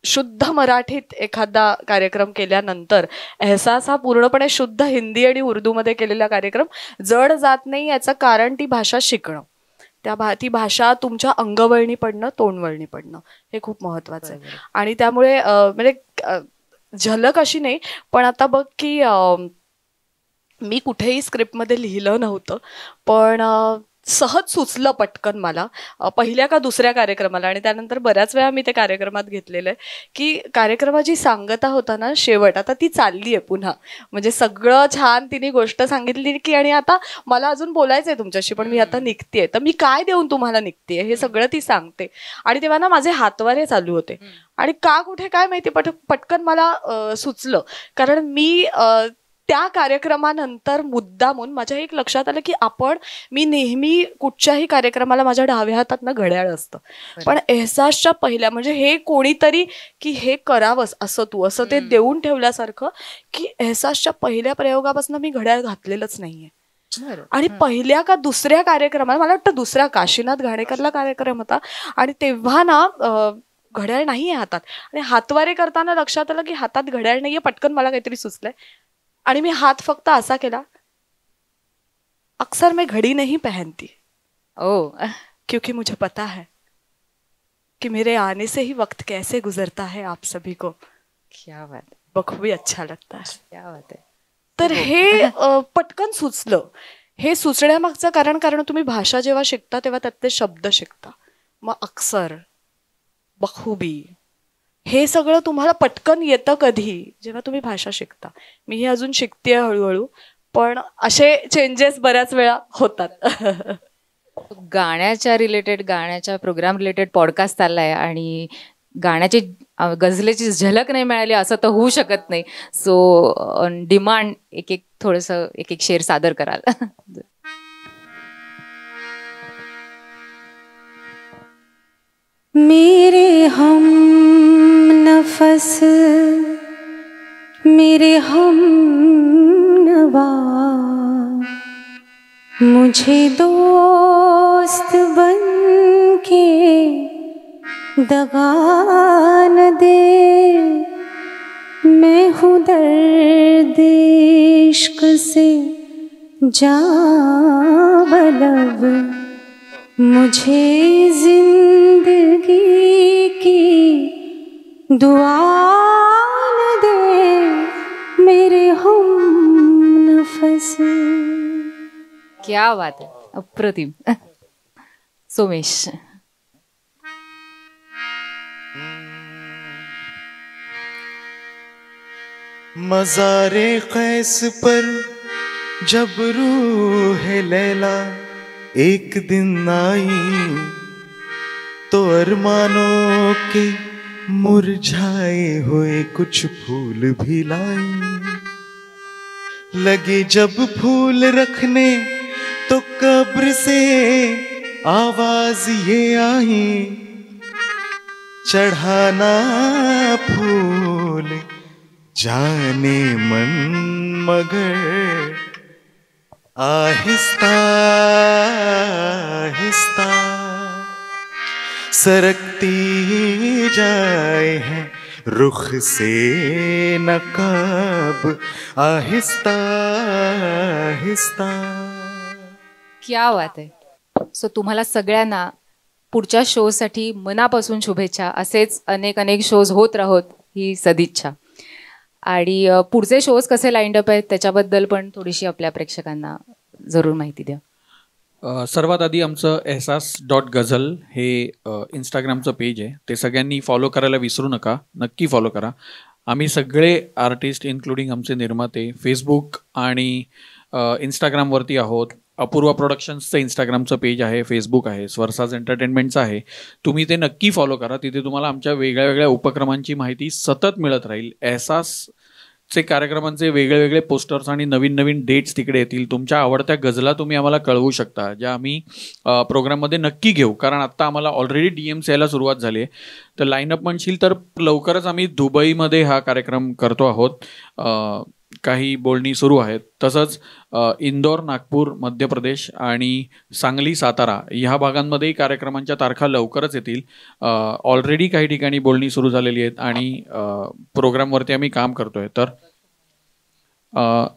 शुद्ध मराठीत एखादा कार्यक्रम केल्यानंतर एहसास हा पूर्णपणे शुद्ध हिंदी आणि उर्दूमध्ये केलेला कार्यक्रम जड जात नाही. याचं कारण ती भाषा शिकणं, ती भाषा तुमच्या अंगवळणी पडणं, तोंडवळणी पडणं, हे खूप महत्वाचं आहे. आणि त्यामुळे म्हणजे झलक अशी नाही, पण आता बघ की मी कुठेही स्क्रिप्टमध्ये लिहिलं नव्हतं, पण सहज सुचलं पटकन मला पहिल्या का दुसऱ्या कार्यक्रमाला, आणि त्यानंतर बऱ्याच वेळा मी ते कार्यक्रमात घेतलेलं आहे की कार्यक्रमाची सांगता होता ना शेवट, आता ती चालली आहे पुन्हा. म्हणजे सगळं छान तिने गोष्ट सांगितली की आणि आता मला अजून बोलायचं आहे तुमच्याशी, पण मी आता निघतेय, तर मी काय देऊन तुम्हाला निघतेय हे सगळं ती सांगते. आणि तेव्हा ना माझे हातवारे चालू होते आणि का कुठे काय माहिती पटकन मला सुचलं, कारण मी त्या कार्यक्रमानंतर मुद्दामून माझ्या एक लक्षात आलं की मी नेहमी कुठच्याही कार्यक्रमाला माझ्या डाव्या हातातनं घड्याळ असतं, पण एहसासच्या पहिल्या म्हणजे हे कोणीतरी की हे करावंस असं तू असं ते देऊन ठेवल्यासारखं की एहसासच्या पहिल्या प्रयोगापासून मी घड्याळ घातलेलंच नाहीये. आणि पहिल्या का दुसऱ्या कार्यक्रमाला, मला वाटतं दुसऱ्या काशीनाथ घाणेकरला कार्यक्रम होता, आणि तेव्हा ना घड्याळ नाहीये हातात आणि हातवारे करताना लक्षात आलं की हातात घड्याळ नाहीये. पटकन मला काहीतरी सुचलंय आणि मी हात फक्त असा केला, अक्सर मैं घड़ी नहीं पहनती क्योंकि मुझे पता है कि मेरे आने से ही वक्त कैसे गुजरता है आप सभी को. क्या बात, बखूबी अच्छा लगता है. क्या बात है. तर हे पटकन सुचलं. हे सुचण्यामागचं कारण तुम्ही भाषा जेव्हा शिकता तेव्हा त्यातले शब्द शिकता, मग अक्सर, बखूबी हे सगळं तुम्हाला पटकन येतं कधी, जेव्हा तुम्ही भाषा शिकता. मी हे अजून शिकतेय हळूहळू, पण असे चेंजेस बऱ्याच वेळा होतात. गाण्याच्या प्रोग्राम रिलेटेड पॉडकास्ट चाललाय आणि गाण्याची गझलेची झलक नाही मिळाली असं तर होऊ शकत नाही. सो ऑन डिमांड एक एक शेर सादर कराल. मेरे हम नफस, मेरे हम नवा, मुझे दोस्त बन के दगा न दे, मैं हूँ दर्द इश्क से जा बलब, मुझे जिंदगी की दुआ न दे मेरे हम नफस. क्या बात है, अप्रतिम. सोमेश. मज़ारे कैस पर जब रूह लैला एक दिन आई, तो अरमानों के मुरझाए हुए कुछ फूल भी लाई. लगे जब फूल रखने तो कब्र से आवाज ये आई, चढ़ाना फूल जाने मन मगर आहिस्ता आहिस्ता. सरकती जाए है रुख से नकाब आहिस्ता आहिस्ता. क्या बात आहे. सो तुम्हाला सगळ्यांना पुढच्या शोसाठी मनापासून शुभेच्छा. असेच अनेक अनेक शोज होत राहोत ही सदिच्छा. आणि पुढचे शोज कसे लाईंड अप आहेत त्याच्याबद्दल पण थोडीशी आपल्या प्रेक्षकांना जरूर माहिती द्या. सर्वात आधी आमचं ehsas.ghazal हे इंस्टाग्रामचं पेज आहे. ते सगळ्यांनी फॉलो करायला विसरू नका. नक्की फॉलो करा. आम्ही सगळे आर्टिस्ट इन्क्लुडिंग आमचे निर्माते फेसबुक आणि इंस्टाग्रामवरती आहोत. अपूर्वा प्रोडक्शन्सचं इंस्टाग्रामचं पेज आहे, फेसबुक आहे, स्वरसाज एंटरटेनमेंटचं आहे. तुम्ही ते नक्की फॉलो करा. तिथे तुम्हाला आमच्या वेगळ्या वेगळ्या उपक्रमांची माहिती सतत मिळत राहील. ehsasचे कार्यक्रमांचे वेगळे वेगळे पोस्टर्स आणि नवीन नवीन डेट्स तिकडे येतील. तुमच्या आवडत्या गझला तुम्ही आम्हाला कळवू शकता, ज्या आम्ही प्रोग्राममध्ये नक्की घेऊ. कारण आत्ता आम्हाला ऑलरेडी DMs यायला सुरुवात झाली आहे. तर लाईनअप म्हणशील तर लवकरच आम्ही दुबईमध्ये हा कार्यक्रम करतो आहोत. काही बोलणी सुरू आहेत. तसंच इंदोर, नागपूर, मध्य प्रदेश आणि सांगली, सातारा ह्या भागांमध्येही कार्यक्रमांच्या तारखा लवकरच येतील. ऑलरेडी काही ठिकाणी बोलणी सुरू झालेली आहेत आणि प्रोग्रामवरती आम्ही काम करतोय. तर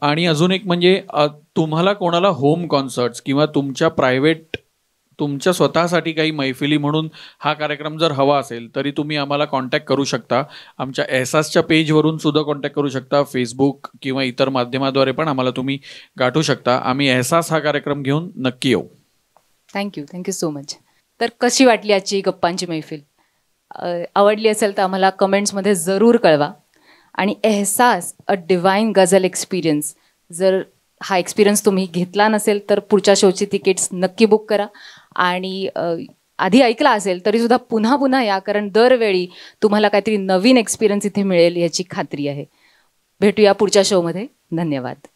आणि अजून एक म्हणजे तुम्हाला कोणाला होम कॉन्सर्ट्स किंवा तुमच्या प्रायव्हेट तुमच्या स्वतःसाठी काही मैफिली म्हणून हा कार्यक्रम जर हवा असेल तरी तुम्ही आम्हाला कॉन्टॅक्ट करू शकता. आमच्या ehsasच्या पेजवरून सुद्धा कॉन्टॅक्ट करू शकता. फेसबुक किंवा इतर माध्यमाद्वारे पण आम्हाला तुम्ही गाठू शकता. आम्ही ehsas हा कार्यक्रम घेऊन नक्की येऊ. Thank you so much. तर कशी वाटली आजची गप्पांची मैफिल? आवडली असेल तर आम्हाला कमेंट्समध्ये जरूर कळवा. आणि ehsas a divine ghazal experience, जर हा एक्सपिरियन्स तुम्ही घेतला नसेल तर पुढच्या शोची तिकीट्स नक्की बुक करा. आणि आधी ऐकला असेल तरीसुद्धा पुन्हा पुन्हा या, कारण दरवेळी तुम्हाला काहीतरी नवीन एक्सपिरियन्स इथे मिळेल याची खात्री आहे. भेटूया पुढच्या शोमध्ये. धन्यवाद.